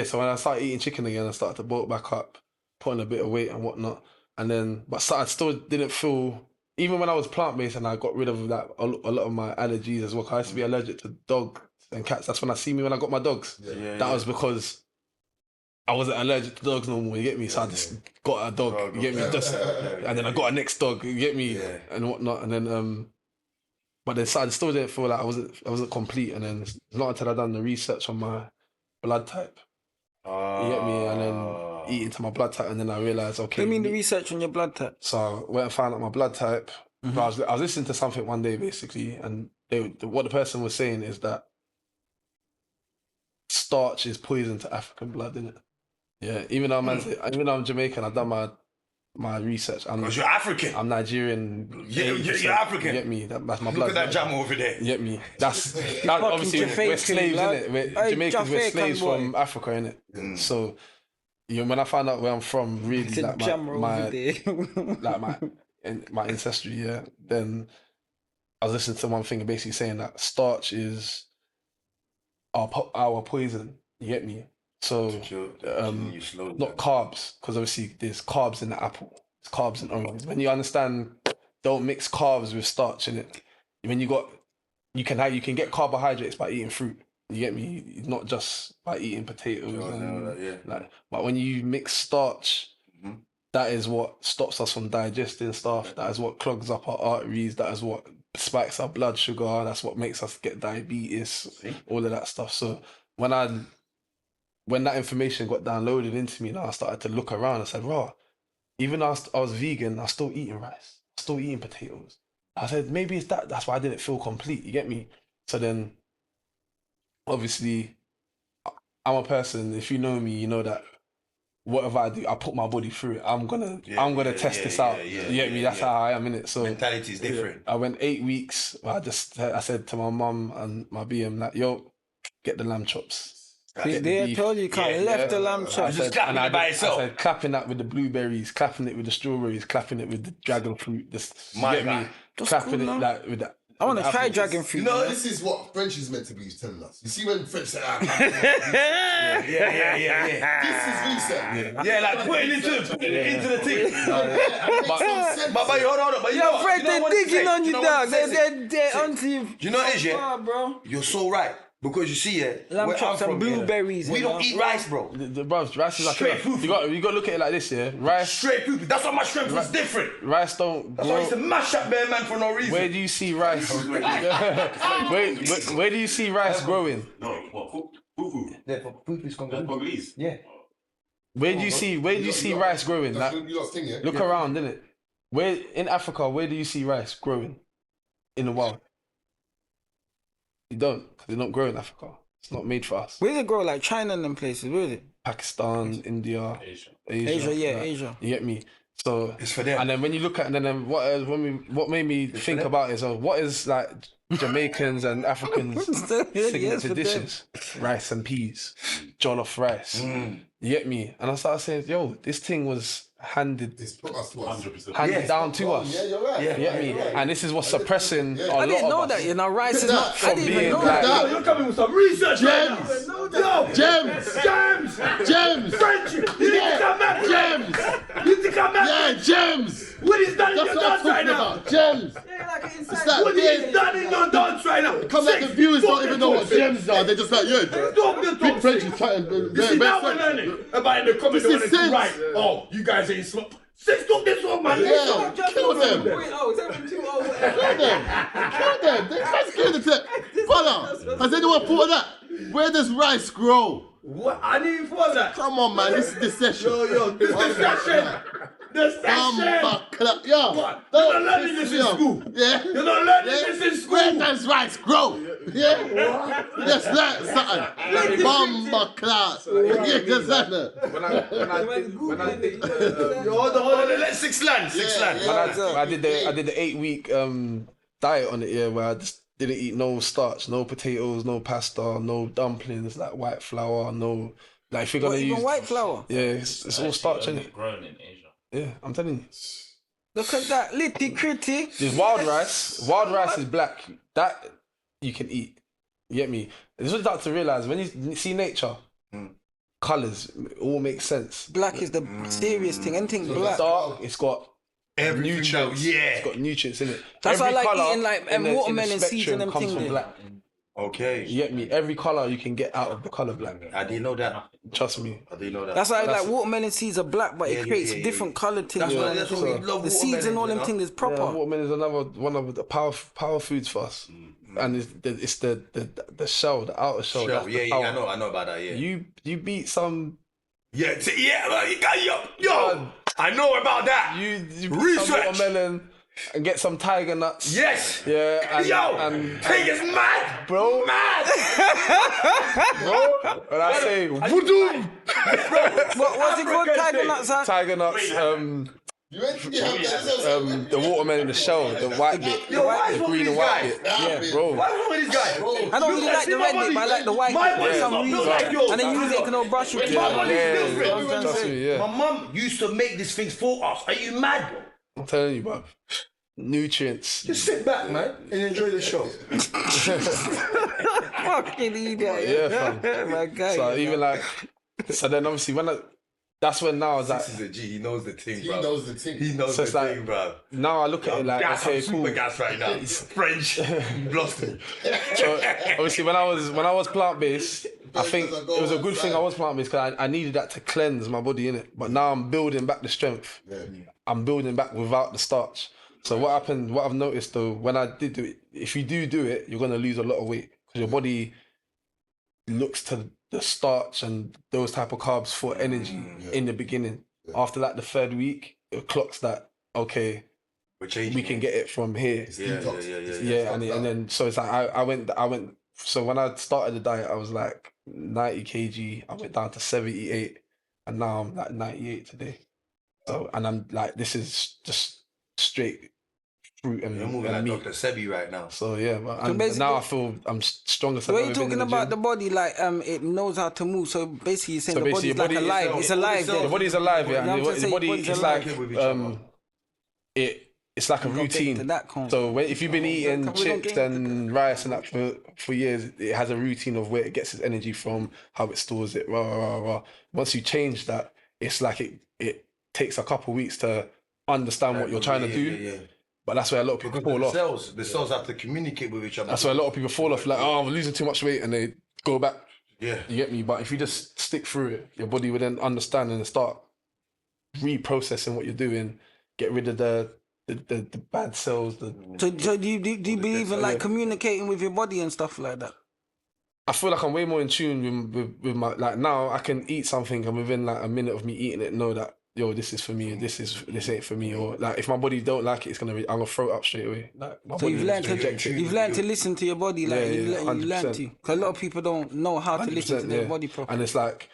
so when I started eating chicken again, I started to bulk back up, putting a bit of weight and whatnot, and then I still didn't feel. Even when I was plant-based and I got rid of that a lot of my allergies as well, 'cause I used to be allergic to dogs and cats. That's when when I got my dogs. That was because I wasn't allergic to dogs no more, you get me? So I just got a dog, you get me? And then I got a next dog, you get me? And whatnot. And then but then I still didn't feel like I wasn't complete. And then it's not until I done the research on my blood type. You get me? And then eat into my blood type, and then I realised, okay. What do you mean the research on your blood type? So I went and found out my blood type. Mm-hmm. I was listening to something one day basically, and what the person was saying is that starch is poison to African blood, isn't it? Yeah, even though I'm Jamaican, I've done my research. Because you're African. I'm Nigerian. You're African. You get me? That's my blood. Look at that jam over there. You get me? That's obviously we're slaves, innit? Jamaicans, we're slaves from Africa, innit? So when I found out where I'm from, really, like my ancestry, then I was listening to one thing basically saying that starch is our poison. You get me? So not carbs, because obviously there's carbs in the apple, there's carbs in oranges. When you understand, don't mix carbs with starch in it. When you can get carbohydrates by eating fruit. You get me? Not just by eating potatoes. But when you mix starch, that is what stops us from digesting stuff. That is what clogs up our arteries. That is what spikes our blood sugar. That's what makes us get diabetes. All of that stuff. So when that information got downloaded into me, now I started to look around. I said, "Raw, even though I was vegan, I was still eating rice, still eating potatoes." I said, maybe it's that. That's why I didn't feel complete. You get me? So then, obviously, I'm a person. If you know me, you know that whatever I do, I put my body through it. I'm gonna test this out. You get me? That's how I am in it. So mentality is different. I went 8 weeks. I said to my mum and my BM like, yo, get the lamb chops. They told you can't left the lamb chops. Just clapping it by itself. I said clapping that with the blueberries, clapping it with the strawberries, clapping it with the dragon fruit. You My get God. me? That's Clapping cool, it man. like with that. I want to with the try apples. dragon fruit. You know, this is what French is meant to be telling us. You see when French say, Yeah. this is reset. Yeah, like put it into the thing. But hold on. But you know Yo, what? Fred, You know they're what digging to say? on you, You know what dog. to say? They're onto you. You know what it is, yeah? Far, bro. You're so right. Because you see, Lamb where chops I'm and from, blueberries. we you don't know? eat rice, bro. The bruv, rice is like Straight food. you got to look at it like this, yeah. Rice, Straight food. That's why my strength was different. rice don't. That's why I used to Grow. mash up bare man for no reason. Where do you see rice? where do you see rice growing? No, what? Fufu. Yeah, for food is That's Congolese. Yeah. Where do you see rice growing? Like, You lot thing, yeah? look around, innit? Where in Africa, where do you see rice growing in the wild? You don't, because it's not growing in Africa. It's not made for us. Where does it grow? Like China and them places, where is it? Pakistan, India, Asia. Asia, yeah, like, Asia. You get me? So It's for them. and then when you look at and then what made me think about is what is like Jamaicans and Africans signature Yes, for them. dishes? Rice and peas, jollof rice. You get me? And I started saying, yo, this thing was handed It's put us to us. 100%. down to us. Yeah, you're right. You get me? And this is what's suppressing a lot I didn't know of that, us. you know, rice is not. I From didn't even being know like- that. You're coming with some research right now. Yo, James! James! French, you need to come back. James! You need to come back. Yeah, James! What is done in That's your what I'm dance right talking now? about. James! It's like, What is done in your dance right now? come like the viewers don't even know what James are. They're just like, yeah, Don't be big French is trying to You see, now we're learning about in the comments they This want is to sense. right. Oh, you guys ain't smart. Six, don't get so man. Yeah, kill them. Kill 7-2-0, them. Kill them. They can't kill the tech. Brother, has anyone thought of that? Where does rice grow? What? I didn't for that. Come on, man. This is the session. Yo, this is the session. The session. Yeah. What? You're not learning this in school. Yeah. You're not learning this in Where school. does rice grow? Yeah. Just that something. Bomba class. Yeah, just that. When I did Hold on. Let six land. I did the 8 week diet on it, yeah, where I just didn't eat no starch, no potatoes, no pasta, no dumplings, like white flour, no like if you're gonna What, use even white flour? yeah, it's all starch in it. Grown in Asia. Yeah, I'm telling you. Look at that, litty critty. There's wild rice. Wild rice is black. That you can eat. You get me? This is what you start to realize when you see nature, colours all make sense. Black is the serious thing. Anything black. Dark, it's got Everything nutrients. yeah. It's got nutrients in it. That's why I Every like colour eating like in the watermelon seeds spectrum and them comes things from there. black. Okay. You get me? Every colour you can get out of the colour black. I didn't know that. Trust me. I didn't know that. That's why like watermelon seeds are black, but Yeah, it creates yeah, different coloured things. That's you why- know, that's why we love the seeds and all them watermelons, things is Yeah, proper. watermelon is another one of the power foods for us, and it's the shell, the outer shell. Sure. That's Yeah, the yeah, power. I know about that. Yeah. You beat some. Yeah, man, you got yo. I know about that. You beat Research. some watermelon and get some tiger nuts. Yes. Yeah. And, Yo, and thing is mad, bro, mad. bro. And I say voodoo. What's it called? Tiger nuts, huh? Tiger nuts. You ain't have The watermelon, the shell, the white bit, Yo, why is the wrong green with and these white guys? bit. Yeah, bro. What's wrong with this guy? I don't really like the red bit, but I like the white My bit for body's some not built reason. like yours. And then use it to no brush with My body's Yeah, different. trust me, yeah. My mum used to make these things for us. Are you mad, bro? I'm telling you, bro. Nutrients. Just sit back, man, and enjoy the show. fucking idiot. Yeah, fam. My guy. So even like, so then obviously that's when now I was like, This is a G. He knows the thing, He bro. knows the thing. He knows So the it's like- thing, bro. now I look at it like, Gas, okay, I'm cool. super gas right now. French, you've lost me. So obviously when I was plant based, I think it was a good thing I was plant based because I needed that to cleanse my body in it. But now I'm building back the strength. I'm building back without the starch. So what happened? What I've noticed though, when I did do it, if you do it, you're gonna lose a lot of weight because your body looks to the starch and those type of carbs for energy in the beginning. After like the third week, it clocks that okay, We're changing. we can get it from here. Yeah. And then so it's like I went. So when I started the diet, I was like 90 kg. I went down to 78. and now I'm like 98 today. So, and I'm like, this is just straight fruit and, You're moving like meat. Dr. Sebi right now. So yeah, but So and basically- now I feel I'm strongest So I've when ever you're been talking in the about gym. the body, like it knows how to move. So basically, you're saying So the basically body's your like body alive. itself- It's alive. Your Then. body's alive, yeah. You know And what I'm the saying? body Your body's it's alive. like it's like a We don't get into routine. that concept. So when, if you've been eating We don't chips get into and rice and that for years, it has a routine of where it gets its energy from, how it stores it, rah, rah, rah, rah. Once you change that, it's like it takes a couple of weeks to understand what you're trying to do. Yeah. But that's where a lot of people fall off. The cells have to communicate with each other. That's where a lot of people fall off. Like, oh, I'm losing too much weight, and they go back. Yeah. You get me? But if you just stick through it, your body will then understand and start reprocessing what you're doing, get rid of the bad cells. So do you believe in like communicating with your body and stuff like that? I feel like I'm way more in tune with my, like now I can eat something and within like a minute of me eating it know that, yo, this is for me, this ain't for me, or like if my body don't like it, I'm gonna throw it up straight away. Like my So body you've will learned just reject to it. you've learned to listen to your body, like Yeah, you yeah, learned 100%. to. Because a lot of people don't know how to listen to their 100%, body yeah. properly. And it's like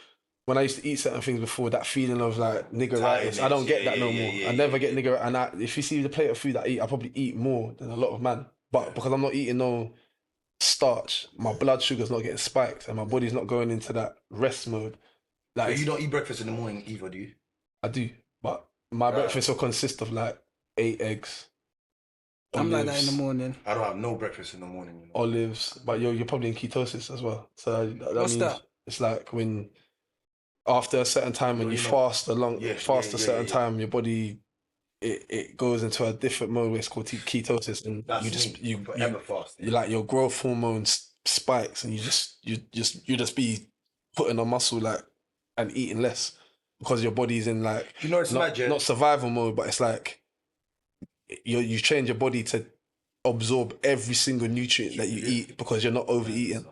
when I used to eat certain things before, that feeling of like niggeritis, I don't get that no more. I never get nigger. And if you see the plate of food that I eat, I probably eat more than a lot of man. But because I'm not eating no starch, my blood sugar's not getting spiked, and my body's not going into that rest mode. Like But you don't eat breakfast in the morning either, do you? I do, but my breakfast will consist of like 8 eggs. I'm like that in the olives, morning. I don't have no breakfast in the morning. You know? Olives, but you're probably in ketosis as well. So that What's means that? it's like when after a certain time when you fast a certain time, your body it goes into a different mode where it's called ketosis, and That's you just me. you Forever fast. you like your growth hormones spikes, and you just be putting on muscle like and eating less because your body's in like You know it's mad, yeah? not survival mode, but it's like you change your body to absorb every single nutrient that you eat because you're not overeating.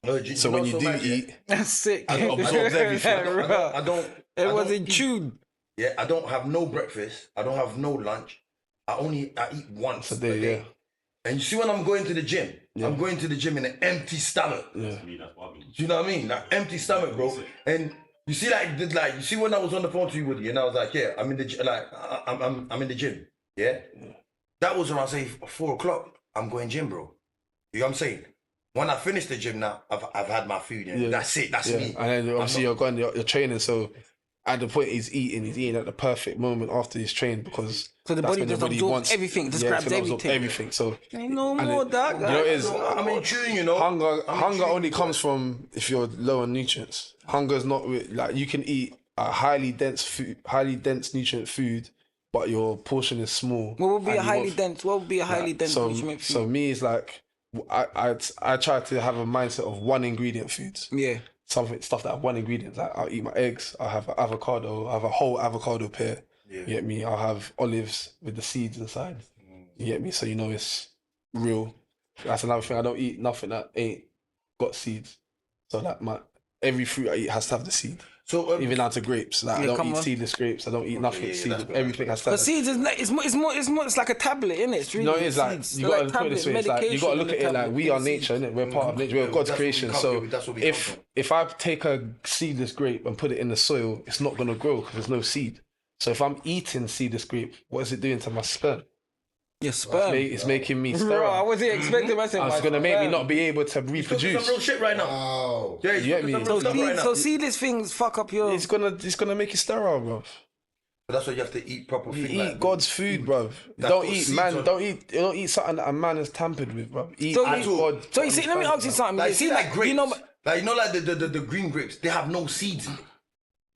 No, So when you do eat, That's sick. it absorbs everything. I don't. It I was don't in eat- tune. Yeah, I don't have no breakfast. I don't have no lunch. I eat once a day, yeah. And you see when I'm going to the gym, Yeah. I'm going to the gym in an empty stomach. Yeah. Me, that's what I mean. Do you know what I mean? Like empty stomach, bro. And you see, you see when I was on the phone to you, Woody, and I was like, yeah, I'm in the I'm in the gym. Yeah. That was around say 4:00. I'm going gym, bro. You know what I'm saying? When I finish the gym now, I've had my food. Yeah. That's it. That's me. And then obviously you're training, so at the point he's eating at the perfect moment after he's trained because So the that's body when just your body absorbs wants everything, just it's grabs gonna absorb everything. everything. So Ain't no and more it- that. you know it is. I'm in tune, you know. Hunger I'm in tune. only comes from if you're low on nutrients. Hunger's not like you can eat a highly dense nutrient food, but your portion is small. What would be and a you highly want- dense? What would be a highly dense so, nutrient food? So me is like I try to have a mindset of one ingredient foods. Yeah. Stuff that have one ingredient. Like I'll eat my eggs. I'll have an avocado. I'll have a whole avocado pear. You get me? I'll have olives with the seeds inside. You get me? So you know it's real. That's another thing. I don't eat nothing that ain't got seeds. So like every fruit I eat has to have the seed. So Even down to grapes. Like I Yeah, don't come eat on. seedless grapes. I don't eat nothing that's seeds. good. Everything has to But have. seeds is it's like a tablet, isn't it? It's really No, it is like seeds. you They're got to put it this way. It's like you got to look at it like we are nature, innit? We're part of nature. We're God's That's where we creation. come So from. That's where we come from. if I take a seedless grape and put it in the soil, it's not gonna grow because there's no seed. So if I'm eating seedless grape, what is it doing to my sperm? Your sperm. It's making me Bro, I sterile. wasn't expecting myself. It's gonna make me not be able to reproduce. some real shit right now. Wow. Yeah, You get me? some real stuff right now. So seedless things fuck up your. It's gonna make you sterile, bro. But that's why you have to eat proper You food. eat like, God's food, bro. That's Don't got eat seeds man. on. Don't eat something that a man has tampered with, bro. Eat So God. So you see, let me ask you something. Like, You see, see, like grapes. you know, like the green grapes, they have no seeds in it.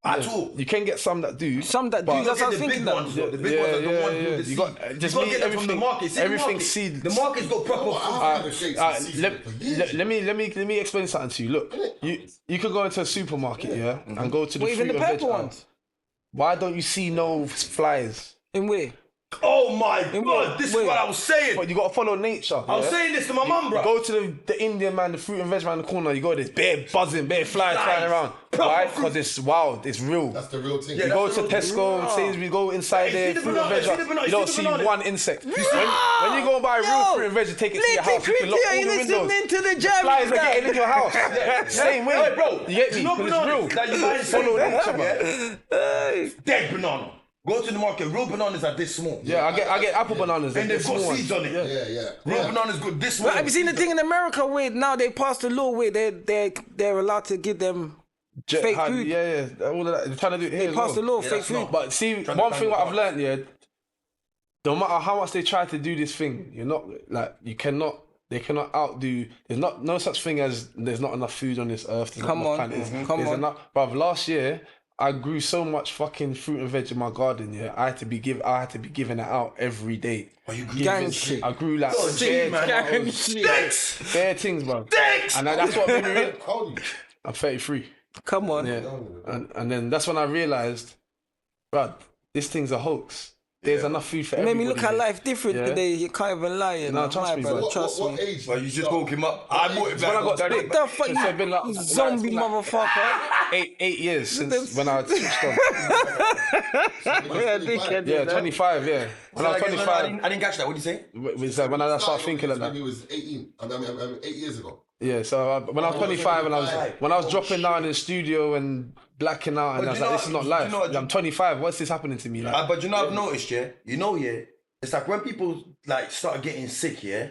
At all. You can get some that do. some that do. but- That's what I was the big thinking. That. ones, though. The big ones are the ones with the You seed. got just you gotta me get them from the everything. market. See the Everything market? seed. The market's got proper Let me explain something to you. Look, you could go into a supermarket, yeah, and go to the Well, even fruit the and veg purple aisle. ones. Why don't you see no flies? In where? Oh my In God, what this is way? what I was saying. But you gotta follow nature. I was saying this to my mum, bro. Go to the Indian man, the fruit and veg man in the corner. You got this bare buzzing, bare flies flying around. Why? Because it's wild. It's real. That's the real thing. You go to Tesco, Sainsbury's, go inside there, fruit and veg. You don't see one insect. When you go and buy real fruit and veg, you take it to your house. You can lock all the windows. Into the The flies are getting in your house. Same way, Hey, bro. You get me? No 'Cause bananas. it's Like you real. guys Follow say, nature, man. dead banana. Go to the market. Real bananas are this small. Yeah, I get apple bananas. And they've small got ones. seeds on it. Yeah. Real bananas good this small. But have you seen the thing in America where now they passed a law where they're allowed to give them fake food? Yeah. All of that. They're trying to do it here They as passed the well. law, fake food. But see, Trying to one find thing the what I've balance. learned, no matter how much they try to do this thing, you're not like they cannot outdo. There's no such thing as there's not enough food on this earth. There's Come not on, enough planet. come There's on. enough. But last year, I grew so much fucking fruit and veg in my garden. Yeah, I had to be giving it out every day. you Gang shit. I grew like gee, man. Gang shit. bare things, bro. Thanks. And that's what made me real. How old are you? I'm 33. Come on. Yeah, and then that's when I realized, bruh, this thing's a hoax. There's enough food for It made everybody. me look at life different Yeah. today. You can't even lie. You No, know? trust My me, brother, bro. trust What me. age? Well, you just woke him up. I bought it When I back. got that What the fuck, so it's been like, you zombie motherfucker? 8 years since when I switched on. Yeah, dickhead. Yeah, 25. Yeah, when I was 25. I didn't catch that. What did you say? Was like when I started thinking like that. Maybe it was 18. I mean, 8 years ago. Yeah, so when I was 25 and when I was dropping down in the studio and blacking out, and I was you like, know this is not what- you life. know what- I'm 25. What's this happening to me? Like, But you know, I've noticed, yeah. It's like when people like start getting sick, yeah,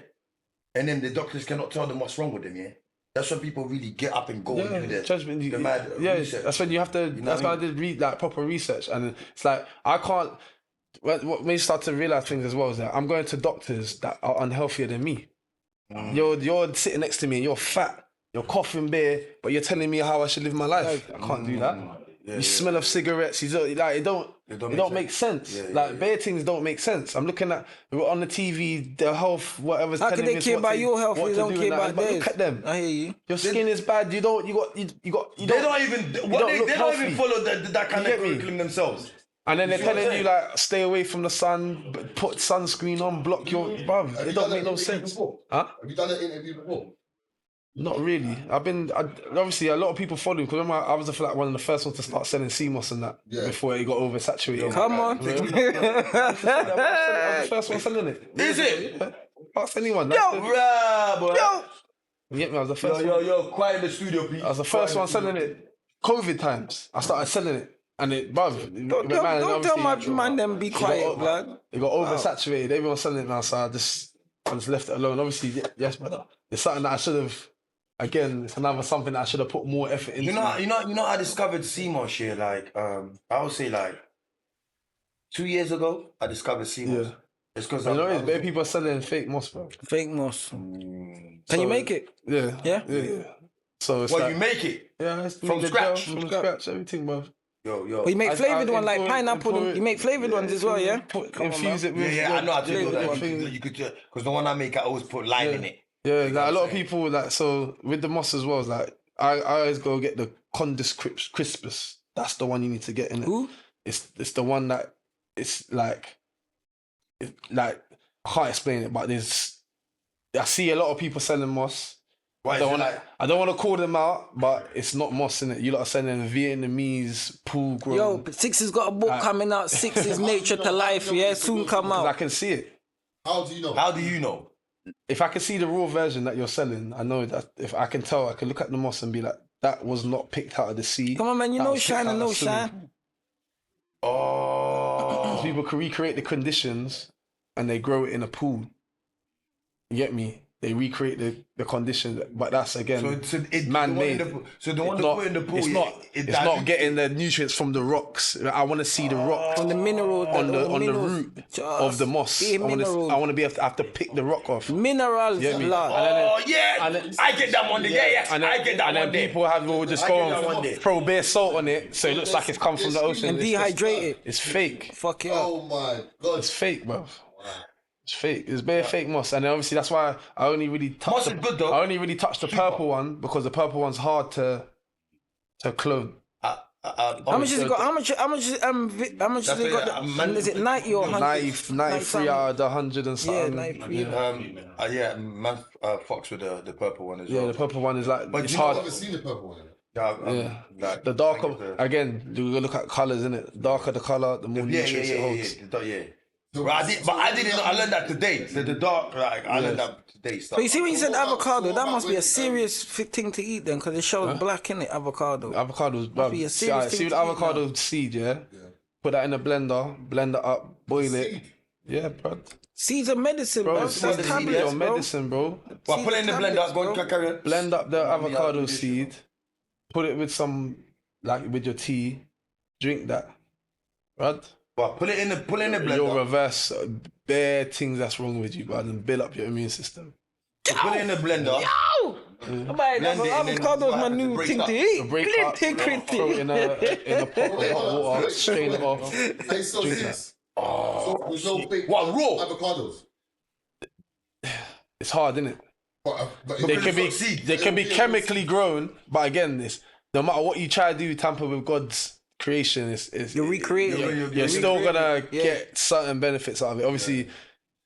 and then the doctors cannot tell them what's wrong with them, yeah. That's when people really get up and go and do their judgment. the mad research. That's when you have to. know That's what I when I did like proper research, and it's like I can't. What made me start to realize things as well is that I'm going to doctors that are unhealthier than me. You're sitting next to me and you're fat, you're coughing beer, but you're telling me how I should live my life. I can't do that. You smell of cigarettes. It don't make sense. Like bare things don't make sense. I'm looking at on the TV, the health, whatever's. How can telling they us care what about to- your health? what They to don't do care and that. about But theirs. look at them. I hear you. Your skin is bad. You don't. They don't even don't they look don't even healthy. follow that kind You of get me? curriculum themselves. And then they're see what I'm telling you saying? like, stay away from the sun, put sunscreen on, block your bruv. Have It you don't done make an no interview sense. before? Huh? Have you done an interview before? Not really. Obviously a lot of people follow me because I was like one of the first ones to start selling CMOS and that before it got oversaturated. Come on. I was the first one selling it. Is it? Yeah. Ask anyone. Bruh, boy. You get me? I was the first one. Yo, quiet in the studio, please. I was the first one selling it. COVID times. I started selling it. And it, bruv, Don't tell my man them be quiet, blood. It got oversaturated. Everyone's selling it now, so I just left it alone. Obviously, yes, brother. It's something that I should have. Again, it's something that I should have put more effort into. You know, I discovered CMOS here. Like, I would say like 2 years ago, I discovered CMOS. Yeah. It's because You know, it's bare people are selling fake moss, bro. Fake moss. Can you make it? Yeah. Yeah? Yeah. So it's Well, like, you make it. yeah, it's from made the scratch? gel, from scratch, everything, bro. Yo. But you make flavoured one like import- pineapple. import- You make flavoured ones as well, yeah? Infuse it with. Yeah, I know how to do flavoured that. thing. You could, because the one I make, I always put lime in it. Yeah, like a lot of people like so with the moss as well. It's like I always go get the Condis Crispus. That's the one you need to get in it. Who? It's the one that it's like I can't explain it, but I see a lot of people selling moss. I don't want to call them out, but it's not moss in it. You lot are selling Vietnamese pool grown. Yo, but Six has got a book coming out. Six is Nature to Life, yeah? Soon come I out. can see it. How do you know? How do you know? If I can see the raw version that you're selling, I know that if I can tell, I can look at the moss and be like, that was not picked out of the sea. Come on, man. You That know was picked shine out and of no swimming shine. pool. Oh. People can recreate the conditions and they grow it in a pool. You get me? They recreate the conditions, but that's again man-made. So the one they put in the pool, It's not getting the nutrients from the rocks. I want to see the rock From the minerals. on the minerals. root Just of the moss. be I want minerals. to be able to have to pick the rock off. Minerals, Yeah, me. blood. Oh yeah, and then- I get that one day. Yeah, And I get that and one then day. people will just I go get that one day. and throw bare salt on it, so it looks like it's come from the ocean. And It's just- dehydrate it. It's fake. Fuck it up. Oh my God. It's fake, bro. It's fake. It's bare fake moss, and then obviously that's why I only really Moss touched. is good, though. I only really touched the purple one because the purple one's hard to clone. How much has it got? How much has it got? Is it 90 or 100? 93 out of the 100 and Yeah, something. 93. Man, Fox with the purple one as well. Yeah, the purple one is like, But it's you I've hard. never seen the purple one. Yeah, like, the darker, again, you look at colours, innit? Darker the colour, the more nutrients it holds. Yeah. But I didn't know. I learned that today. The dark, like I learned that today. But you see, when you said avocado, that must be a serious thing to eat then, because it shows black in it. Avocado. Avocados, bruv. be a serious thing See to the eat avocado seed, yeah? Put that in a blender, blend it up, boil it. Yeah, bro. Seeds are medicine, bro. Bro, That's seeds tablets, are bro. medicine, bro. Well, put it in the blender. Go and carry on. Blend up the avocado seed, put it with some, like with your tea, drink that, right? Well, put it in the blender. You'll reverse bare things that's wrong with you, bro, and build up your immune system. Put it in the blender. Blend avocado is my new thing to eat. Break up, throw it in a pot of hot water, strain it off. They sell Drink seeds. So there's no big What, raw? avocados. It's hard, isn't it? But They it's can be not seed. they can be It'll chemically grown, but again, this no matter what you try to do, tamper with God's creation, is You're recreating. you're still gonna Yeah. get certain benefits out of it. Obviously,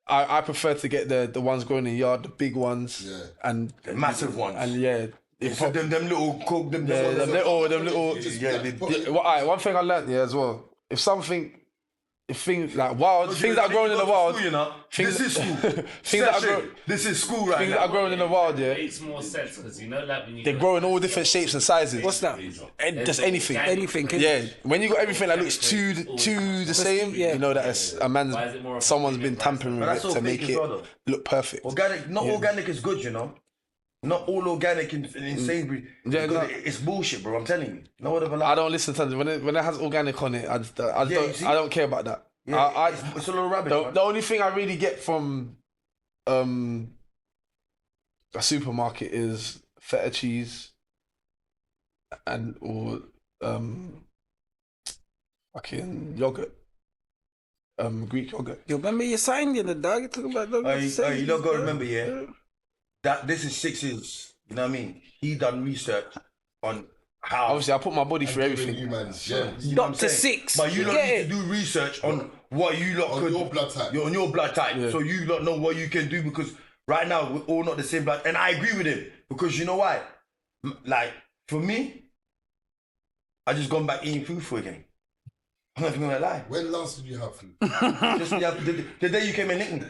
I prefer to get the ones growing in the yard, the big ones, and The massive ones. and yeah. So them little coke, them Little, one thing I learned as well. If things like wild things that are growing in the wild, This is school. This is school right things now. that are growing in the wild, It makes more sense because you know, like when you they grow in all different shapes and sizes. What's that? Just anything. Anything. Yeah, when you got everything that looks too the same, yeah. you know that it's a man's, Why is it more of a someone's premium been price? tampering with But it that's all to make fake as it well, though. look perfect. Organic, not organic is good, you know. Not all organic in Sainsbury's. Yeah, Because no. it's bullshit, bro. I'm telling you. No whatever. I don't listen to it when it has organic on it. you see? I don't care about that. Yeah, it's a little rubbish. The only thing I really get from a supermarket is feta cheese or fucking yogurt. Greek yogurt. You remember your sign the other dog? You talking about You don't got to remember, yeah. That this is Six's. You know what I mean? He done research on how. Obviously, I put my body through everything. You know what I'm Dr. saying? Six. But you You lot get need it? to do research on what you lot On could. your blood type. On your blood type. Yeah. So you lot know what you can do because right now we're all not the same blood. And I agree with him because you know why? Like for me, I just gone back eating food again. I'm not even gonna lie. When last did you have food? Just the day you came and nicked me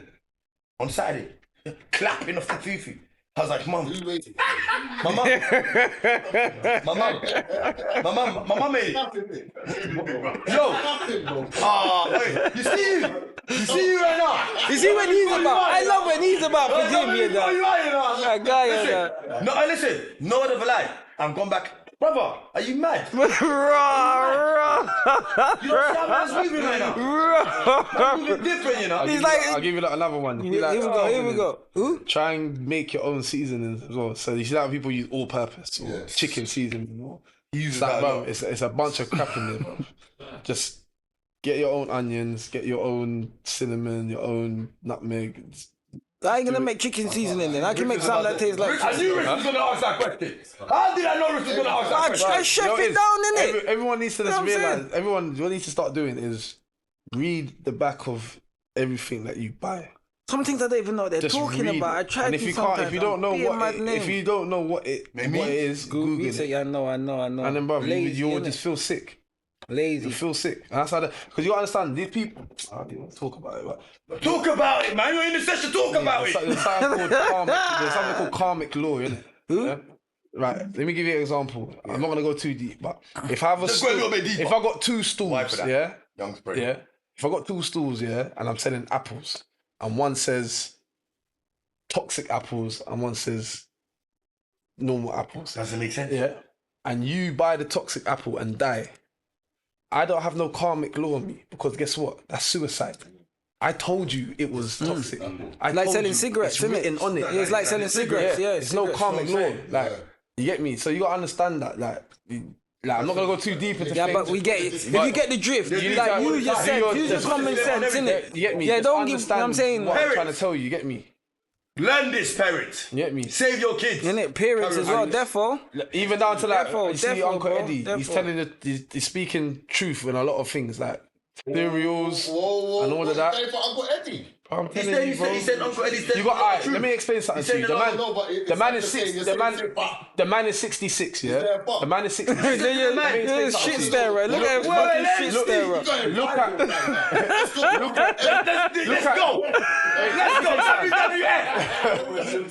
on Saturday, clapping off the fufu. I was like, Mum, Who waited? my mum made it. Yo, hey, you see you right now. You see what he's about? I love when he's about for Jim, you What you know. are, you know? That guy, you know. Listen, no, listen, no one ever lied. I'm gone back. Brother, are you mad? You don't see how man's moving right now. Man's moving different, you know. I'll give you like another one. Here we go. Who? Try and make your own seasonings as well. So you see that people use all purpose or Yes. chicken seasoning. Or, He uses like, that a bro, lot. it's a bunch of crap in there, bro. Just get your own onions, get your own cinnamon, your own nutmeg. I ain't gonna make chicken seasoning then. I can make something that tastes like. I knew Rich was going to ask that question. How did I know Rich was going to ask that question? I chef You know, it it's- down, innit? Everyone needs to You know just what I'm saying? realize. Everyone, what needs to start doing is read the back of everything that you buy. Some things I don't even know what they're Just talking read about. it. I try and to if you sometimes. can't, if you don't know I'm being what, mad it, name. if you don't know what it is, Google Google it. it. I know. And then, bro, you will just feel sick. lazy. You feel sick, and that's how. Because you understand these people. I don't even talk about it. But Talk about it, man. You're in the session. Talk about it. there's something called karmic law, innit? Yeah? Right. Let me give you an example. I'm not gonna go too deep, but if I have a Just go a little bit deeper. if I got two Why stools, for that? yeah, Young spread. yeah. If I got two stools, yeah, and I'm selling apples, and one says toxic apples, and one says normal apples, Doesn't make sense. yeah, and you buy the toxic apple and die, I don't have no karmic law on me because guess what? That's suicide. I told you it was toxic. I Like told selling you. cigarettes, It's isn't it? written on it. Yeah, it's like selling cigarettes. Yeah, it's no cigarettes. karmic law. Like Yeah. you get me. So you gotta understand that. I'm not gonna go too deep into Yeah, things. but we get it. If you get the drift, You need like to- you just do said, your- use your just- common sense, innit? You get me. Yeah, Just don't give. You know understand what I'm saying? what I'm trying to tell you. You get me. Learn this, parents. You get me? Save your kids. Innit? Parents as well, therefore. Even down to like, Defo, you see defo, Uncle bro, Eddie, he's defo. telling he's speaking truth in a lot of things, like cereals Whoa, and all of that. For Uncle Eddie. I'm He telling said, you, he bro. said, he said, Uncle Eddie said, You got, alright, let me explain something to you. said The man is 66, yeah? The man is 66. Let me explain Shit something to you. stare, right? Look at fucking shit stare, right? Look at Let's go.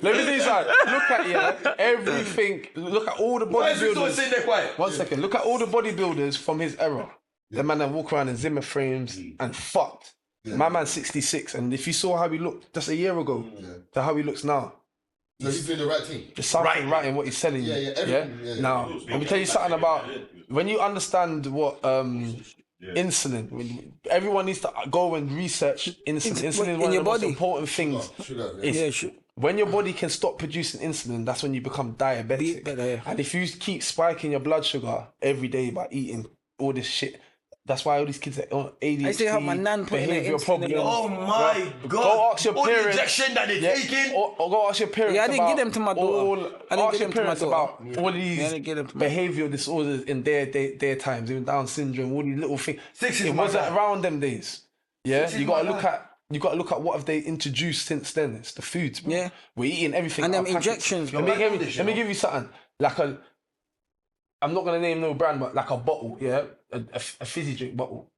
Let me tell you something. Look at everything. Look at all the Why is Victor bodybuilders. sitting there quiet? 1 second. Look at all the bodybuilders from his era. The man that walk around in Zimmer frames and fucked. My man's 66, and if you saw how he looked just a year ago to how he looks now, So he's doing the right thing. there's something right in what he's telling you. Yeah, everything, yeah. Now, let me tell you something about when you understand what insulin. Everyone needs to go and research insulin. Insulin is in one of your the most body. important things. Sugar, yeah. It's- Yeah, shit. When your body can stop producing insulin, that's when you become diabetic. Yeah. And if you keep spiking your blood sugar every day by eating all this shit, that's why all these kids are on ADHD, I used to help my nan put in their behavioural insulin. problems. Oh my God. Go ask your All the parents. injection that they're taking. Or go ask your parents. Yeah, I didn't about give them to my daughter. all- I didn't ask give your them to my parents daughter. about all these I didn't give them to my behavioural disorders in their times, even Down syndrome, all these little things. Six is It my wasn't life. around them days. Yeah, Six is you gotta my look life. at. You got to look at what have they introduced since then. It's the foods, bro. Yeah. We're eating everything. And out them of packets. injections, Let bro. me give you something. Like I'm not gonna name no brand, but like a bottle, yeah, a fizzy drink bottle.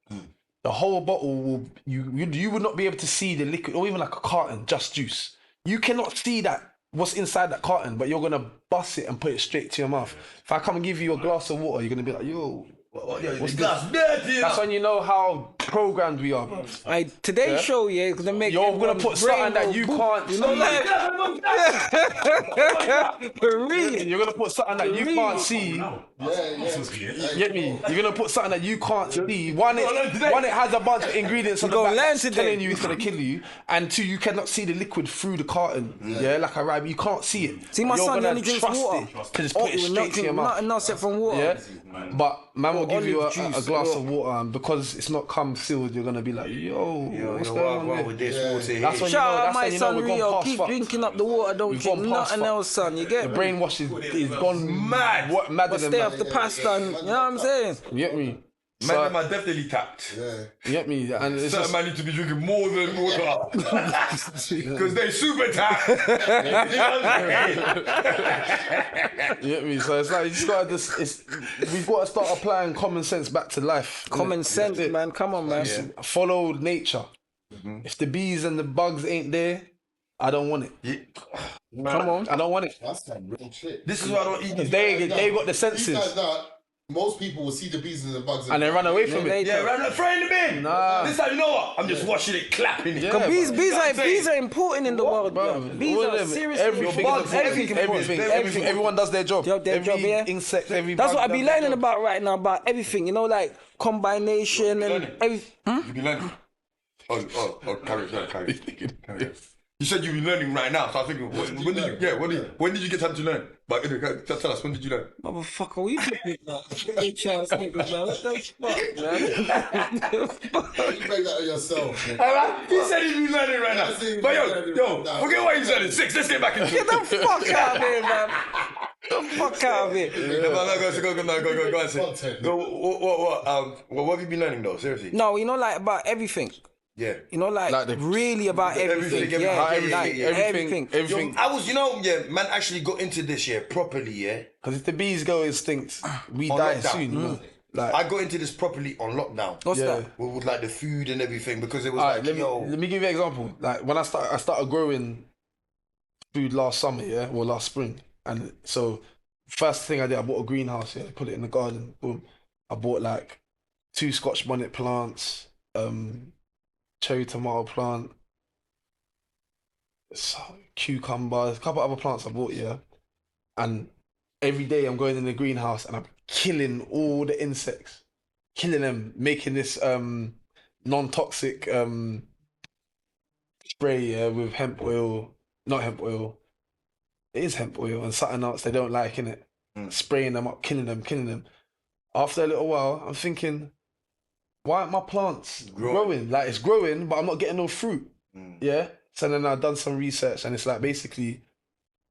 The whole bottle will you would not be able to see the liquid, or even like a carton, just juice. You cannot see that what's inside that carton, but you're gonna bust it and put it straight to your mouth. If I come and give you a glass of water, you're gonna be like, yo. What's glass dirty? That's when you know how programmed we are, bro. Today's show, yeah, because they make You're gonna everyone's put something brain that you go can't You know, like, for real. You're gonna put something that you can't see. Get me? You're gonna put something that you can't see. One, it has a bunch of ingredients on the gonna back learn that's today. telling you it's gonna kill you, and two, you cannot see the liquid through the carton. Yeah, like a rib, you can't see it. See, my You're son, he gonna only drinks trust water. it to just Oh, put it he will straight not to drink your mouth. nothing else except from water. Yeah, but man will give you olive a juice, glass yeah. of water, and because it's not come sealed, you're gonna be like, yo, what's going on with there? this water here? That's when you Shout know. out That's my when you know son we've gone Rio. past Keep fuck. drinking up the water. Don't We've drink gone past nothing fuck. else, son. You The get me? brainwash is gone Mad. What madder But than stay mad. off the pasta. And, you know what I'm saying? You get me? Man, So- them are definitely tapped. You get me? And it's Certain just, man need to be drinking more than water. Because they super tapped. You know what I'm saying? you get me? So it's like you just gotta we've got to start applying common sense back to life. Common sense, man. Come on, man. Follow nature. If the bees and the bugs ain't there, I don't want it. Come on. I don't want it. That's some real shit. This is why I don't eat. They got the These senses guys now, most people will see the bees and the bugs and they run away from it. Yeah, right now, throw it in the bin. Nah. This time, you know what? I'm just watching it, clapping it. Yeah, Cause bees, bro. bees are important in the world, Bro, bro. Bees all of are them, seriously everything, important. everything, everyone does their job. Their every job, yeah. insect, every That's bug what I be does their learning job. about right now, about everything. You know, like combination and everything. You be learning. Oh, carry it. You said you be learning right now, so I think when did you? When did you get time to learn? But tell us, when did you learn? Motherfucker, what you talking about? You chance niggas, man. What the fuck, man? You make that of yourself. He said he be learning right now. But yo, forget what he said. 6. Let's get back into Get it. the fuck out of here, man. Get the fuck out of here. Go and say. What have you been learning though? Seriously? No, you know, like about everything. Yeah. You know, like really about everything. Everything, Yeah, everything, like everything. I was, man actually got into this properly, yeah. Because if the bees go extinct, we On die lockdown. soon. You know? Like, I got into this properly on lockdown. What's Yeah. that? With like the food and everything because it was alright, like, let me give you an example. Like when I started growing food last summer, yeah, or last spring, and so first thing I did, I bought a greenhouse, yeah, put it in the garden. Boom. I bought like 2 Scotch bonnet plants, cherry tomato plant, cucumbers, a couple other plants I bought, yeah. And every day I'm going in the greenhouse and I'm killing all the insects, killing them, making this non-toxic spray, yeah, with hemp oil, not hemp oil. It is hemp oil and something else they don't like, innit? Spraying them up, killing them. After a little while, I'm thinking, why aren't my plants growing? Like, it's growing, but I'm not getting no fruit. Yeah? So then I've done some research, and it's like basically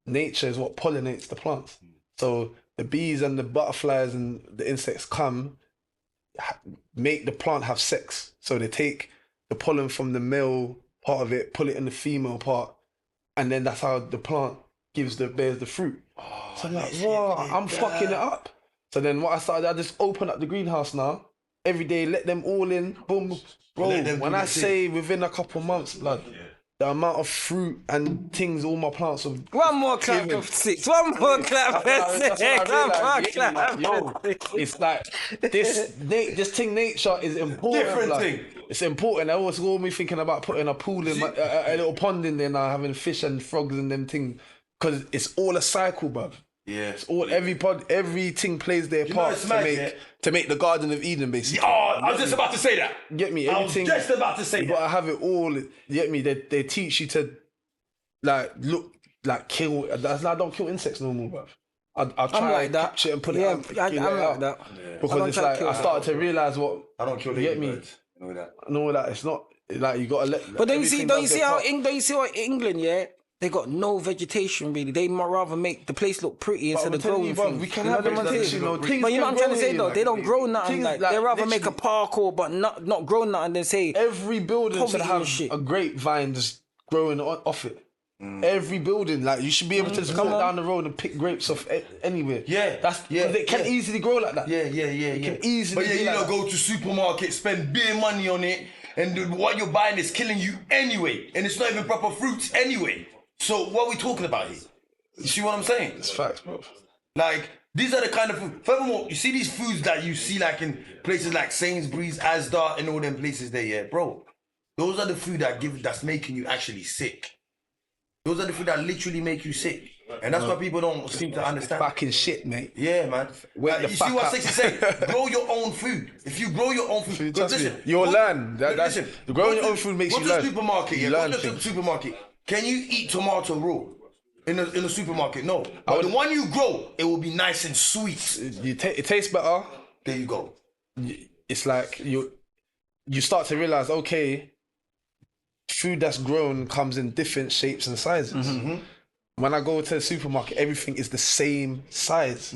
nature is what pollinates the plants. So the bees and the butterflies and the insects come, make the plant have sex. So they take the pollen from the male part of it, pull it in the female part, and then that's how the plant bears the fruit. So I'm like, whoa, I'm fucking it up. So then what I started, I just open up the greenhouse now. Every day, let them all in, boom. Bro, when I say within a couple months, blood, the amount of fruit and things all my plants have... One more clap for 6. One more clap for 6. Yo, it's like, this thing nature is important. Different thing. It's important. I always got me thinking about putting a pool in, a little pond in there now, having fish and frogs and them things. Because it's all a cycle, bruv. Yeah. It's all, everything plays their part to make the Garden of Eden, basically. Oh, I was just about to say that. Get me? Everything, I was just about to say that. But I have it all. You get me? They teach you to, like, kill. I don't kill insects no more, bruv. I try like and that. capture it and put Yeah, it out. I'm like that. Because it's like, I started to realise what... I don't kill You get me? ladybirds. You know that. No, that it's not... Like, you gotta let... But don't you see how England... England, yeah? They got no vegetation really. They might rather make the place look pretty instead of growing things. We can have vegetation, But you know what I'm trying to say though? They don't grow nothing. Like, they rather make a parkour but not grow nothing than say every building should have a grapevine just growing off it. Every building, like, you should be able to just walk down the road and pick grapes off anywhere. Yeah, They can easily grow like that. Yeah. It can easily. But be you like know, go to supermarket, spend big money on it, and what you're buying is killing you anyway, and it's not even proper fruits anyway. So what are we talking about here? You see what I'm saying? It's facts, bro. Like, these are the kind of food. Furthermore, you see these foods that you see like in places like Sainsbury's, Asda, and all them places there, yeah, bro. Those are the food that's making you actually sick. Those are the food that literally make you sick. And that's why people don't seem to understand. Fucking shit, mate. Yeah, man. Like, you see what Six is saying? Grow your own food. If you grow your own food, listen, you'll learn. Listen, growing your own food makes you learn. Go to the supermarket, yeah. Go to the supermarket. Can you eat tomato raw in the supermarket? No. But the one you grow, it will be nice and sweet. It tastes better. There you go. It's like you start to realize, okay, food that's grown comes in different shapes and sizes. When I go to the supermarket, everything is the same size,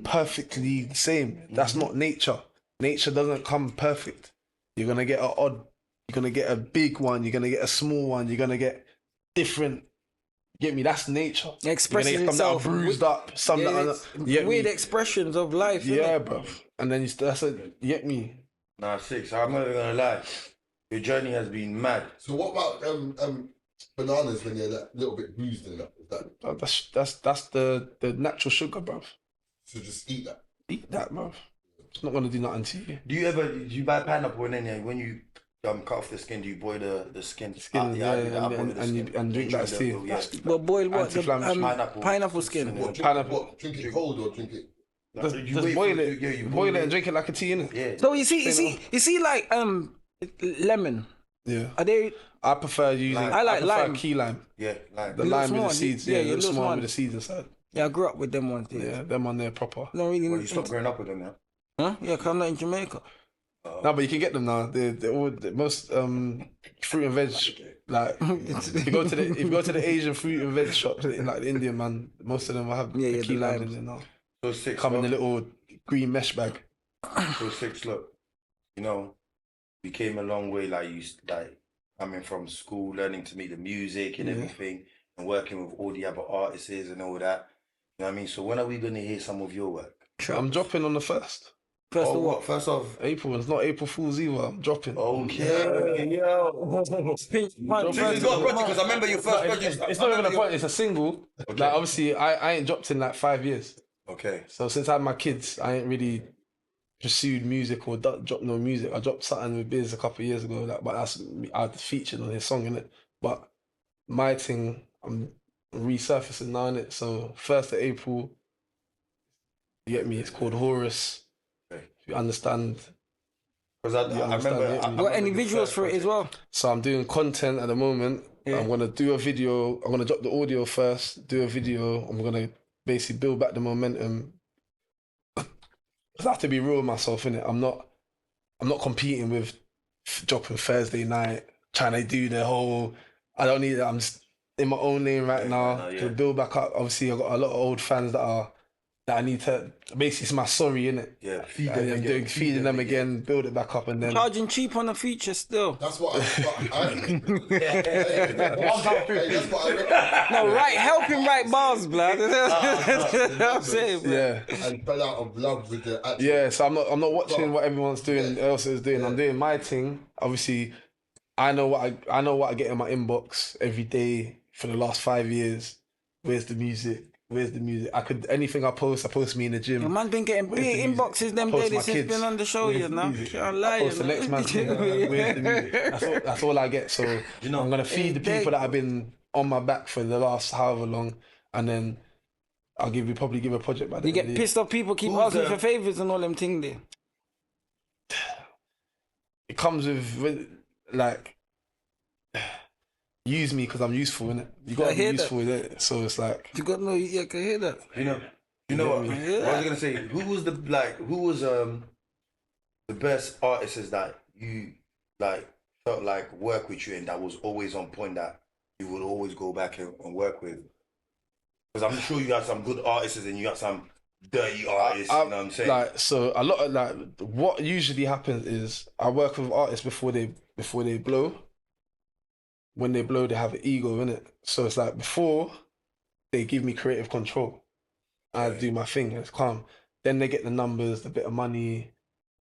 perfectly the same. That's not nature. Nature doesn't come perfect. You're gonna get you're gonna get a big one, you're gonna get a small one, you're gonna get different. Get me? That's nature. Expressing some itself. that are bruised up, some that are weird expressions of life. Yeah, bro. And then you get me? Nah, Six. I'm not even gonna lie. Your journey has been mad. So what about bananas when they're that little bit bruised and that? That's the natural sugar, bro. So just eat that. Eat that, bro. It's not gonna do nothing to you. Do you buy pineapple and then when you cut off the skin, do you boil the skin? And drink that tea. Well, boil what? Pineapple skin. What? Drink it cold or drink it? Just boil it. You boil it and drink it like a tea, innit? Yeah. So you see, like lemon. Yeah. Are they? I prefer using. I like lime. Key lime. Yeah, lime. The lime with the seeds. Yeah, the little small one one with the seeds inside. Yeah, I grew up with them ones. Yeah, them on there proper. No, really. Well, you stopped growing up with them now. Huh? Yeah, because I'm not in Jamaica. No, but you can get them now. They're all the most fruit and veg. Like if you go to the Asian fruit and veg shops, like the Indian man, most of them will have the key lime in there now. So Six. Come in a little green mesh bag. So Six, look, you know, we came a long way. Like coming from school, learning to make the music and everything, and working with all the other artists and all that. You know what I mean? So when are we gonna hear some of your work? I'm dropping on the 1st. First of what? First of April. It's not April Fool's either. I'm dropping. Okay, yo. This is got a project because I remember your first project. It's not even a project. It's a single. Okay. Like obviously, I ain't dropped in like 5 years. Okay. So since I had my kids, I ain't really pursued music or dropped no music. I dropped something with Biz a couple of years ago, but I featured on his song in it. But my thing, I'm resurfacing now in it. So 1st of April, you get me? It's called Horus. If you understand. Because I remember. Got any visuals for it as well? So I'm doing content at the moment. Yeah. I'm gonna do a video. I'm gonna drop the audio first. Do a video. I'm gonna basically build back the momentum. I have to be real with myself, innit? I'm not competing with dropping Thursday night, trying to do the whole I don't need it. I'm just in my own lane right now to build back up. Obviously, I've got a lot of old fans that I need to basically, it's my sorry, innit? Yeah, feed them again, build it back up, and then Charging cheap on the feature still. That's what I No, right, help him write bars, blood. That's what I'm saying, bro. yeah. and fell out of love with the actual. Yeah, so I'm not watching what everyone's doing else is doing. I'm doing my thing. Obviously, I know what I get in my inbox every day for the last 5 years. Where's the music? Anything I post me in the gym. Your man been getting big inboxes them Post days my since kids. been on the show, Where's you the know. music? Can't lie, Post the you know. next man's thing. Where's the music? That's all I get. So I'm gonna feed the people that have been on my back for the last however long, and then I'll probably give a project by the You get pissed off people keep asking for favours and all them thing there. It comes with like use me because I'm useful, innit? You gotta be useful with it. So it's like You got no, yeah, I can hear that. You know what? Yeah. What was I gonna say? Who was the best artists that you like felt like work with you and that was always on point that you would always go back and work with? Because I'm sure you got some good artists and you got some dirty artists. You know what I'm saying? Like, so a lot of like what usually happens is I work with artists before they blow. When they blow, they have an ego, innit? So it's like before they give me creative control, I do my thing. It's calm. Then they get the numbers, the bit of money,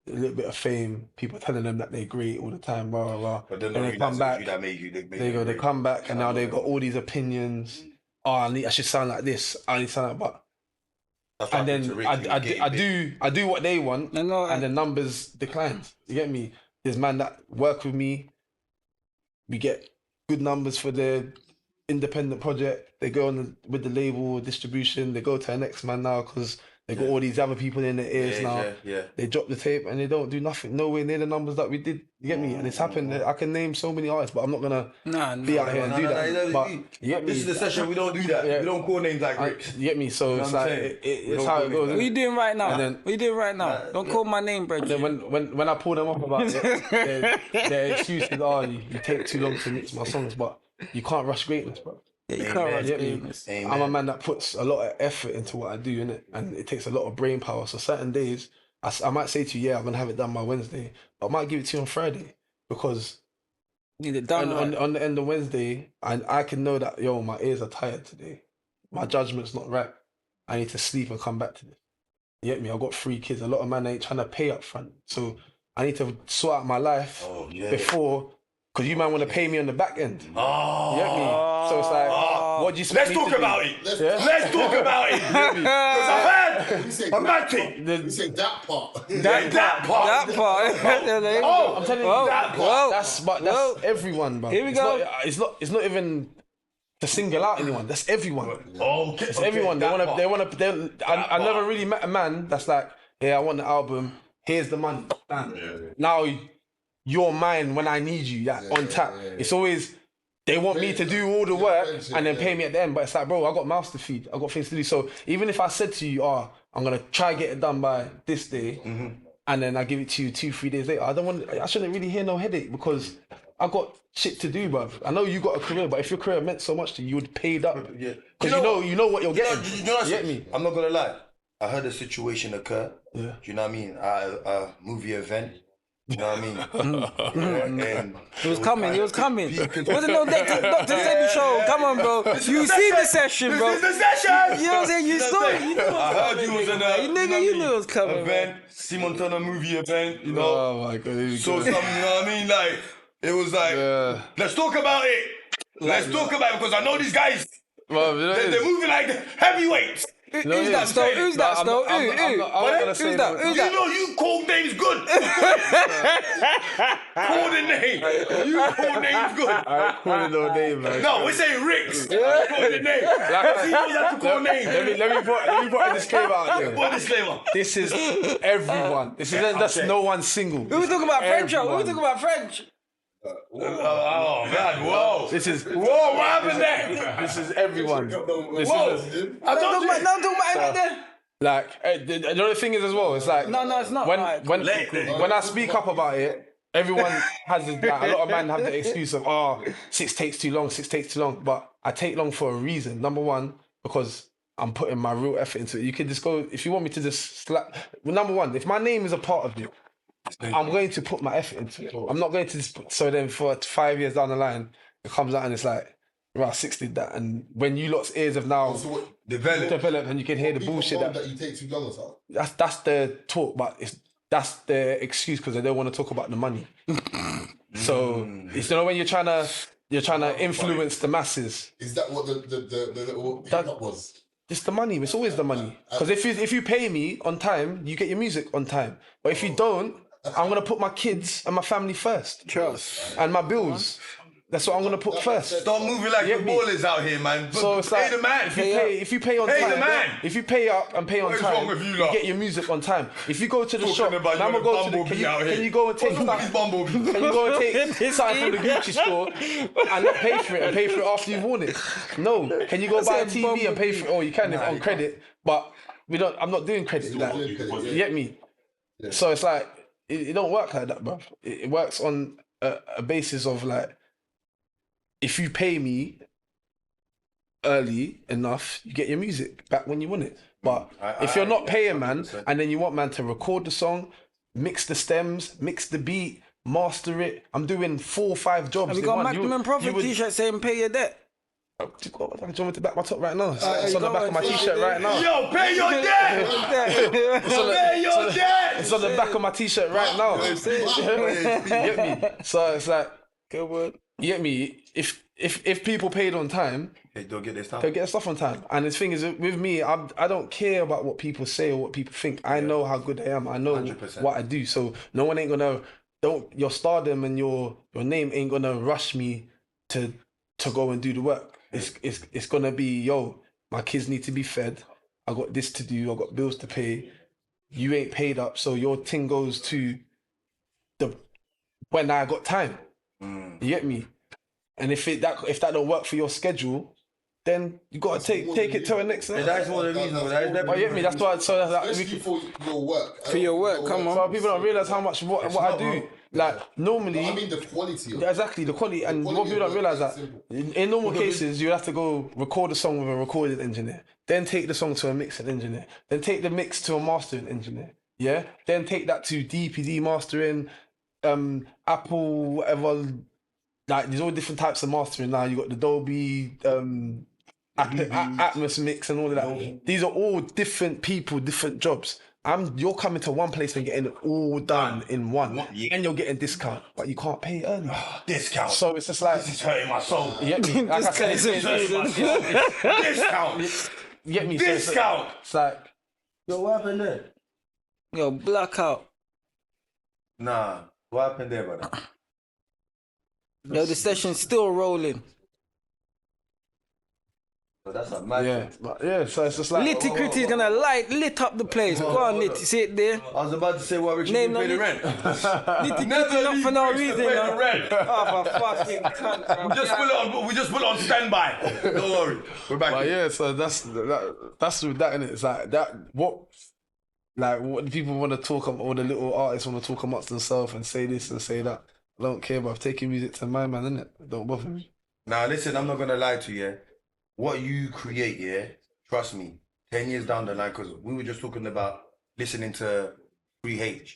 a little bit of fame. People telling them that they're great all the time, blah blah blah. But then they come back. They come back, and now they've got all these opinions. Oh, I should sound like this. I need to sound like that. And then I do what they want, and the numbers decline. You get me? There's man that work with me. We get good numbers for their independent project. They go on with the label distribution. They go to the next man now because they got all these other people in their ears now. They drop the tape and they don't do nothing. Nowhere near the numbers that we did. You get me? And it's happened. I can name so many artists, but I'm not gonna be out here and do that. But you get me? This is the session. We don't do that. We don't call names like Rick. You get me? So it's like it's how it goes. What you doing right now? Then, what you doing right now? Don't call my name, bro. Then when I pull them up about it, their excuse is, oh, you take too long to mix my songs, but you can't rush greatness, bro. Yeah, you can't rush greatness. I'm a man that puts a lot of effort into what I do, innit? And it takes a lot of brain power. So certain days, I might say to you, yeah, I'm gonna have it done by Wednesday, but I might give it to you on Friday because need it done on the end of Wednesday, I can know that my ears are tired today. My judgment's not right. I need to sleep and come back to this. You get me? I've got 3 kids. A lot of man ain't trying to pay up front, so I need to sort out my life before. Because you might want to pay me on the back end. Oh. You get me? So it's like, what do you expect? Let's talk about it. Let's talk about it. Because I've heard a mad thing. You say that part. That part. That part. Oh, I'm telling you, that part. That's everyone, bro. Here we go. It's not even to single out anyone. That's everyone. Okay. It's everyone. They want to. I never really met a man that's like, yeah, I want the album. Here's the money. Now you're mine when I need you. On tap. It's always they want me to do all the work and then pay me at the end. But it's like, bro, I got mouths to feed. I got things to do. So even if I said to you, I'm gonna try get it done by this day, and then I give it to you 2-3 days later, I shouldn't really hear no headache because I got shit to do, bruv. I know you got a career, but if your career meant so much to you, you would paid up. Because you know what you're getting. You know you get me? I'm not gonna lie. I heard a situation occur. Yeah. Do you know what I mean? A movie event. You know what I mean? And He was coming. It wasn't no Dr. Sebi show. Come on, bro. You see the session, bro. This is the session. You know what I'm saying? You saw it. I heard you was in a Nigga, you knew it was coming. event, Simon Turner movie event. You know. Oh my god. So something, you know what I mean? Like it was like, let's talk about it. Let's talk about it because I know these guys. Well, you know They're moving like heavyweights. Who's that, Snow? Who's that, Snow? Who's that? You know you call names good. Call the name. You call names good. I call no name, man. No, we're saying Ricks. Call the name. You know you have to call names. Let me put a disclaimer out there. Put a disclaimer. This is everyone. That's no one single. Who was talking about French? Who was talking about French? Oh man, whoa. This is Whoa, what happened there? this is everyone. This Whoa. is I told you. No, talking about there. like the other thing is as well. It's like No, it's not. when I speak up about it, everyone has this, like, a lot of men have the excuse of, oh, 6 takes too long, 6 takes too long. But I take long for a reason. Number one, because I'm putting my real effort into it. You can just go, if you want me to just slap. Well, number one, if my name is a part of it, I'm going to put my effort into it. I'm not going to just put, so then for 5 years down the line, it comes out and it's like, right, 6 did that. And when you lot's ears have now developed and you can hear the bullshit that you take too long or something. that's the talk, but that's the excuse because they don't want to talk about the money. So it's, you know, when you're trying to influence the masses. Is that what the little hiccup was? It's the money. It's always the money. Because if you pay me on time, you get your music on time. But if you don't, I'm gonna put my kids and my family first. Trust. And my bills. That's what I'm gonna put first. Stop moving like your ballers out here, man. So it's like, pay the man. If you pay on Pay time, the man. if you pay up and pay on What is time, wrong with you you lot? get your music on time. If you go to the Talking shop, about now you I'm go to the. bumblebee out here. Can you go and take What's wrong with these bumblebees? Can you go and take something from the Gucci store and not pay for it and pay for it after you've worn it? No. Can you go buy a TV and pay for it? Oh, you can if on credit, but we don't. I'm not doing credit. Like, you get me? Yeah. So it's like it don't work like that, bro. It works on a basis of like, if you pay me early enough, you get your music back when you want it. But if you're not paying, man, and then you want man to record the song, mix the stems, mix the beat, master it, I'm doing 4 or 5 jobs. Have you in got a one. Maximum Profit t-shirt saying pay your debt? Do you want me to back my top right now? It's on the back of my t-shirt right now. Yo, pay your debt. Pay your debt. It's on the back of my t-shirt right now. You get me? So it's like, Good word. you get me? If people paid on time, They'll get their stuff. they'll get their stuff on time. And the thing is, with me, I don't care about what people say or what people think. I know how good I am. I know 100%. what I do. So no one ain't gonna, your stardom and your name ain't gonna rush me to go and do the work. It's gonna be, yo, my kids need to be fed. I got this to do. I got bills to pay. You ain't paid up, so your thing goes to when I got time. You get me? And if that don't work for your schedule, then you gotta take it to the next level. That's one of the reasons. You get me? That's why. So that's like, Especially for your work. For your work, come on. so people don't realize how much what I do. Like normally, I mean the quality of it. yeah, exactly the quality, and what people don't realize that in normal cases you have to go record a song with a recording engineer, then take the song to a mixing engineer, then take the mix to a mastering engineer, yeah, then take that to DPD mastering, Apple, whatever. Like there's all different types of mastering now. You got the Dolby, Atmos mix and all of that. These are all different people, different jobs. You're coming to one place and getting it all done in one, and you're getting discount, but you can't pay early. Discount. So it's just like, This is hurting my soul. you get me? Like I said, Discount. you get me? So Discount. it's like, Yo, what happened there? Yo, blackout. Nah, what happened there, brother? Yo, the session's still rolling. So that's a mad yeah, thing. but yeah. So it's just like, Litty Critty's gonna lit up the place. Go on, Litty, see it there. I was about to say what Richard Name pay the no- rent. Litty Never Critty not leave for no Rich to reason. pay the man. rent. Oh, for fucking cunt, bro. We just put it on standby. Don't worry. We're back. but here. yeah. So that's with that, innit? It's like that. What the people want to talk, or the little artists want to talk amongst themselves and say this and say that. I don't care, but taking music to my man, innit? Don't bother me. Now listen, I'm not gonna lie to you. What you create, yeah, trust me, 10 years down the line, because we were just talking about listening to 3H.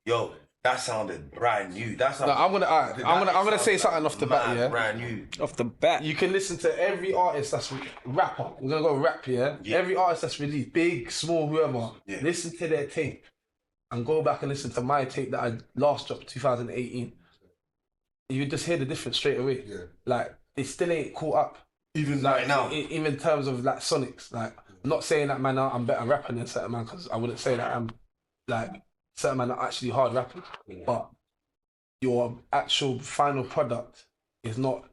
Yo, that sounded brand new. That sounded, I'm gonna say something off the bat, yeah. Brand new. Off the bat. You can listen to every artist that's rapper. We're gonna go rap, yeah? Every artist that's released, big, small, whoever. Yeah. Listen to their tape and go back and listen to my tape that I last dropped 2018. You just hear the difference straight away. Yeah. Like it still ain't caught up. Even right now. Even in terms of like Sonics. Like I'm not saying that man I'm better rapping than certain man, because I wouldn't say that I'm like certain man are actually hard rappers. But your actual final product is not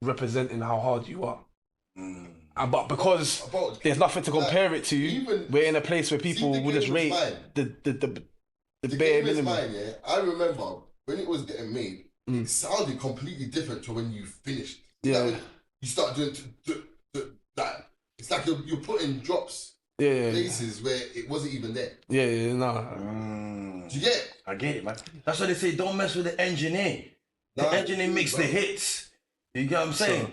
representing how hard you are. But because there's nothing to compare it to, we're in a place where people will just rate the bare game is minimum. mine, yeah. I remember when it was getting made, it sounded completely different to when you finished. Yeah. Like, you start doing that. It's like you're putting drops Yeah. places where it wasn't even there. Yeah, no. Do you get it? I get it, man. That's why they say don't mess with the engineer. The engineer makes the hits. You get what I'm saying?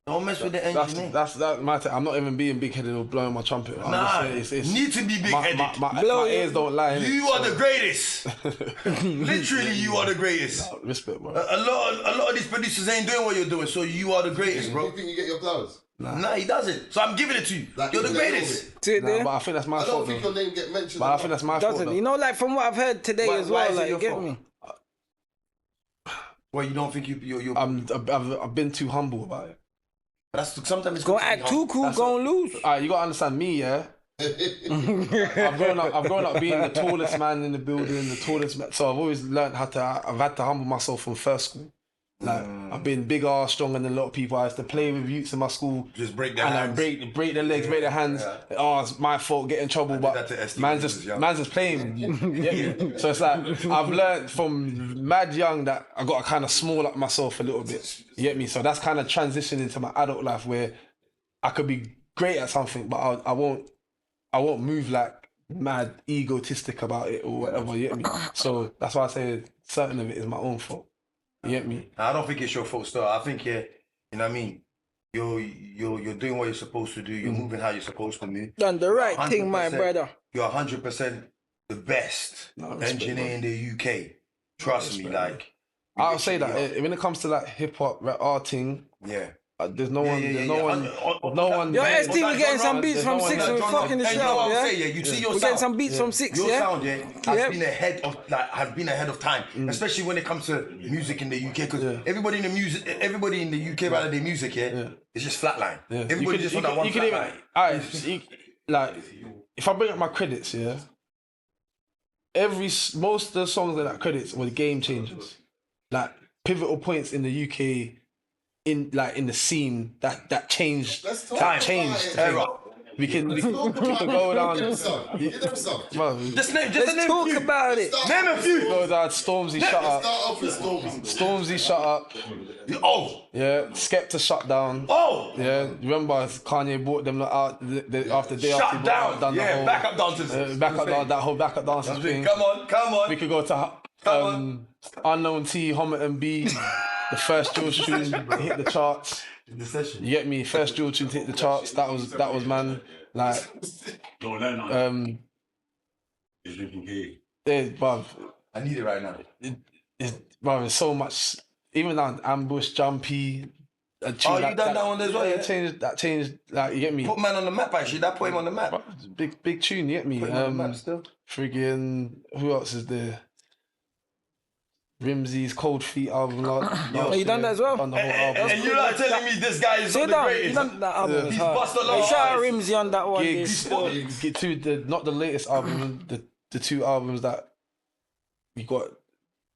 Don't mess with the engineer. That's my thing. I'm not even being big-headed or blowing my trumpet. I'm just saying it's need to be big-headed. My ears don't lie. You are the greatest. Literally, you are the greatest. Respect, bro. A lot of these producers ain't doing what you're doing, so you are the greatest, bro. You think you get your flowers? Nah, he doesn't. So I'm giving it to you. Like, You're the greatest. But I think that's my I fault. don't think your name get mentioned. But I think that's my fault. Doesn't. You know, like from what I've heard today as why well, is it like, your you get fault? me? Well, you don't think you're I've been too humble about it. That's sometimes it's Go good to be act humble. too cool, go and lose. Alright, you gotta understand me, yeah. I've grown up being the tallest man in the building, the tallest man. So I've always learned I've had to humble myself from first school. Like I've been bigger, stronger than a lot of people. I used to play with youths in my school. Just break their and hands. break their legs, break their hands. Yeah. Oh, it's my fault, get in trouble. did But that to SD man's when he was young. just playing. Yeah. So it's like I've learned from mad young that I got to kind of small up myself a little bit. You get me? So that's kind of transitioned into my adult life where I could be great at something, but I won't move like mad egotistic about it or whatever. You get me? So that's why I say certain of it is my own fault. You get me? I don't think it's your fault, still. I think you know what I mean. You're doing what you're supposed to do. You're moving how you're supposed to move. Done the right thing, my 100%. brother. You're 100% the best engineer in the UK. Trust me, like. I'll say that when it comes to like hip hop, rap, arting, Yeah. there's no one. Yo, ST, we're getting some beats from 6 and we're fucking the And shit you know what up, I'm yeah? saying? You see your We're sound. getting some beats from 6, Your yeah? sound, has been ahead of time, especially when it comes to music in the UK. Because everybody in the UK, rather than music, it's just flatline. Yeah. Everybody just on that one flatline. Like, if I bring up my credits, yeah, most of the songs in that credits were game changers, like pivotal points in the UK, in the scene that changed. Let's talk That about changed. it, era. We can Talk about go down. Give them some. Give them some. Well, Just name Let's talk a few. about it. Name a few. go down. Stormzy, shut up. Start off with Stormzy. Stormzy, shut up. Oh, Yeah, Skepta, shut down. oh. Yeah, remember Kanye brought them out after day Shut after he down. done the Yeah, whole backup dancers. that whole backup dancers thing. Come on. We could go to Unknown T, Homer and B, the first Jules tune hit the charts. The session. You get me? First Jules tune hit the charts. That was man. Like Don't learn nothing. It's drinking K. bruv, I need it right now. there's so much. Even that Ambush, Jumpy. You done that one as well, yeah? That changed. Like you get me? Put man on the map, actually. That put him on the map. Big tune. You get me? Put him on the map still. Friggin' who else is there? Rimsey's Cold Feet album. Oh, you done that as well? Done the whole album. And you're not telling me this guy is Sit not the down. You greatest. done that album. He's It's hard. bust a lot Hey, of shout out artists. Rimsey on that one. Gigs. Get to not the latest album. The two albums that we got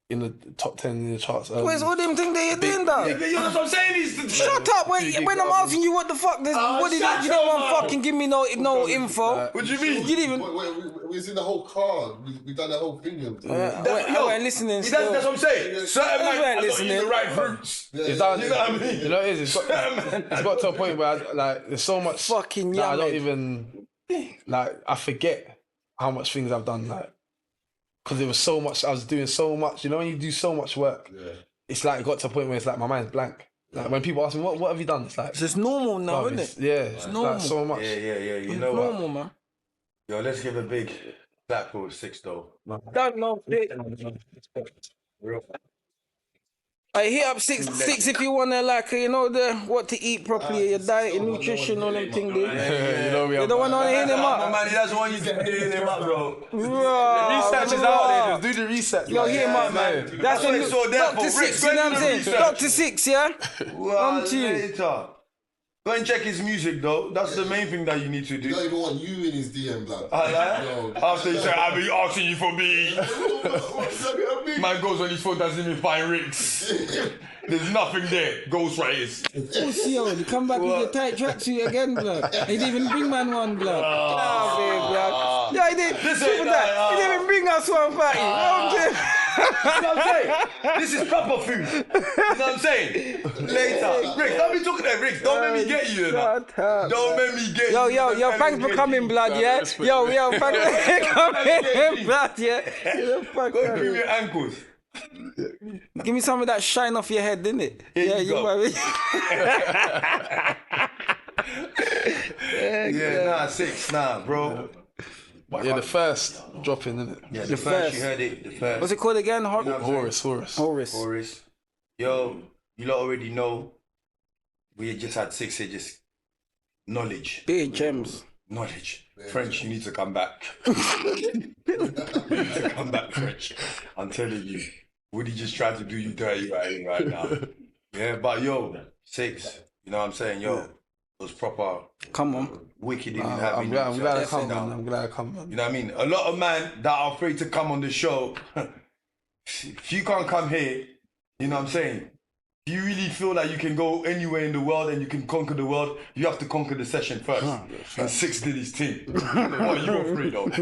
in the top 10 in the charts. Where's all them things that you're doing, though? You know what I'm saying? Shut up! When I'm asking you what the fuck, what did you don't want fucking give me no info? What do you mean? You didn't even. We was in the whole car. We done the whole thing. I weren't listening. That's Still. what I'm saying. Certain That's man right, are not listening. eating the right fruits. It's done, You know what I mean? You know what it is? It's got to a point where there's so much Fucking that I don't yummy. even I forget how much things I've done because there was so much. I was doing so much. You know when you do so much work, it's like it got to a point where it's like my mind's blank. Like when people ask me what have you done, it's like It's just normal now, bruv, isn't it's- it? Yeah, it's normal. like so much. Yeah. You It's know what? normal, man. Yo, let's give a big clap for 6 though. Don't know. I hit up six if you wanna what to eat properly, your diet, your nutrition, all them things. You know we You have don't wanna hit them My up. man, that's the one you can hit him up, bro. research is out there. Just do the research. Yo, hit him up, man. That's That's what when it's all there Dr. for. 6, Rick, you know what I'm go saying? and do the research. Dr. 6, yeah? Well, to you. later. Go and check his music though. That's the main thing that you need to You do. don't even want you in his DM, blood. Yo, after he said, I've been asking you for me. Man goes on his phone, doesn't even find Ricks. There's nothing there. Ghostwriters. Pussy, yo, you come back with your tight tracksuit again, blood. He didn't even bring man one, blood. Blood. Yeah, he did. Listen, He didn't even bring us one, fatty. You know what I'm saying? what I'm saying? This is proper food. You know what I'm saying? Later. Riggs, don't be talking that, Riggs. Don't make me get you, you know. Don't make me get you. Yo, thanks for coming, blood, yeah? Yo, thanks for coming, blood, yeah? Go through your ankles. Give me some of that shine off your head, didn't it? Here you go. Yeah, 6, bro. Yeah, the first dropping, isn't it? Yeah, the first, you heard it. The first. What's it called again? Horus. Yo, you lot already know. We just had 6 here, just knowledge. Big gems. Knowledge. French, you need to come back. You need to come back, French. I'm telling you. Woody just tried to do you dirty right now. Yeah, but yo, 6. You know what I'm saying? Yo, it was proper. Come on. Wicked. I'm glad I come, man. I'm glad I come, man. You know what I mean? A lot of men that are afraid to come on the show. If you can't come here, you know what I'm saying? If you really feel like you can go anywhere in the world and you can conquer the world, you have to conquer the session first. And 6 did his thing. What are you afraid of?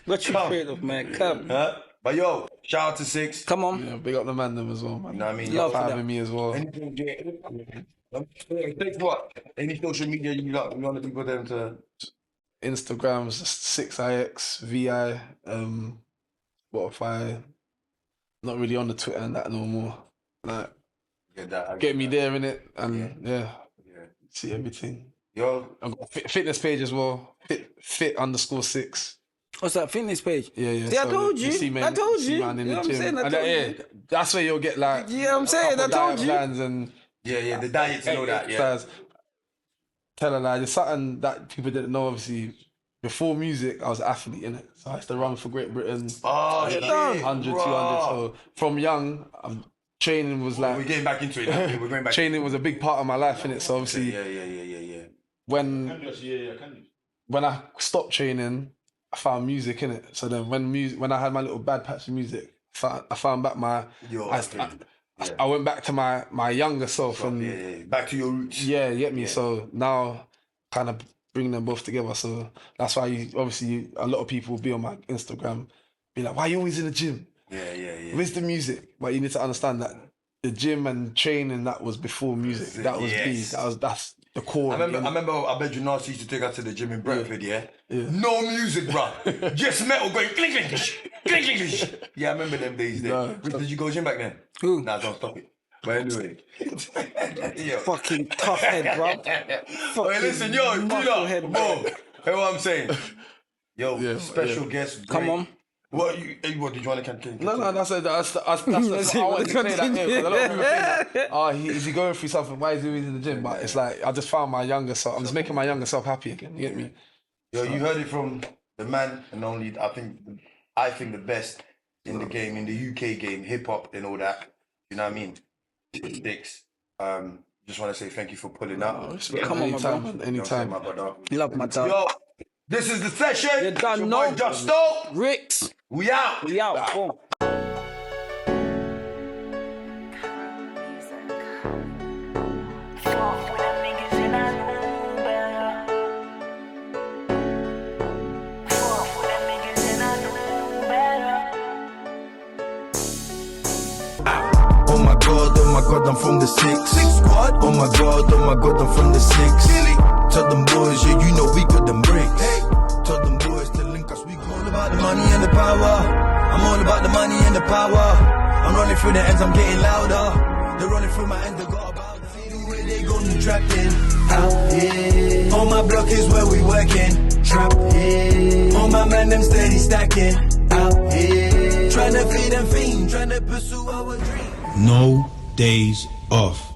What you afraid of, man? Come. Huh? But yo, shout out to 6. Come on. Yeah, big up the man them as well, man. You know what I mean? Love For for having me as well. Take what? Any social media you want to put them to? Instagram's 6ix, VI, Spotify. Not really on the Twitter and that no more. Like, get me there, innit? And yeah, see everything. Yo, I've got a fitness page as well. Fit_6. What's that fitness page? Yeah. See, I told you. I told you. Man in You know the what I'm gym. saying? I And told yeah, you. that's where you'll get like. Yeah, I'm saying, I told you. Plans and yeah, the diets and all that. Yeah. exercise. Tell a lie. There's something that people didn't know. Obviously, before music, I was an athlete, innit? So I used to run for Great Britain. Oh, yeah. 100, 200. So from young, training was like. We're getting back into it. We're going back. Training was a big part of my life, innit? So obviously, Yeah. when I stopped training, I found music, innit? So then when I had my little bad patch of music, I found back my. I went back to my younger self and back to your roots. Yeah, you get me. So now, kind of bring them both together. So that's why a lot of people will be on my Instagram, be like, "Why are you always in the gym? Yeah. Where's the music?" But you need to understand that the gym and training, that was before music. That was that's the core. I remember I bet you Nasty used to take us to the gym in Brentford, yeah? No music, bro. Just metal going clink, clink, clink, clink, clink. Yeah, I remember them days there. No, Did you go gym back then? Who? Nah, don't stop it. But anyway. Fucking tough head, bro. Hey, listen, yo, musclehead, bro. Hear what I'm saying? Yo, special guest. Come on. What did you want to continue? No, that's I wanted to say that here, because a lot of people think that, is he going through something? Why is he always in the gym? But it's like, I just found my younger self. I'm just making my younger self happy again. You get me? Yo, you heard it from the man and only, I think the best in the game, in the UK game, hip hop and all that. You know what I mean? Dicks. Just want to say thank you for pulling up. Come on, anytime, my man. Anytime. My brother. Love my dog. Yo, this is the session. You done Your know. boy Justo. Ricks. We out. We out. Boom. Oh my god, I'm from the 6 squad. Oh my god, I'm from the 6. Tell them boys, yeah, you know we got them bricks. Tell them boys to link us, we all about the money and the power. I'm all about the money and the power. I'm running through the ends, I'm getting louder. They're running through my ends, they got about that. See the way they gon' trapping out here. On my block is where we working. Trap here. All my man them steady stacking out here. Trying to feed them fiend, trying to pursue our dream. No days off.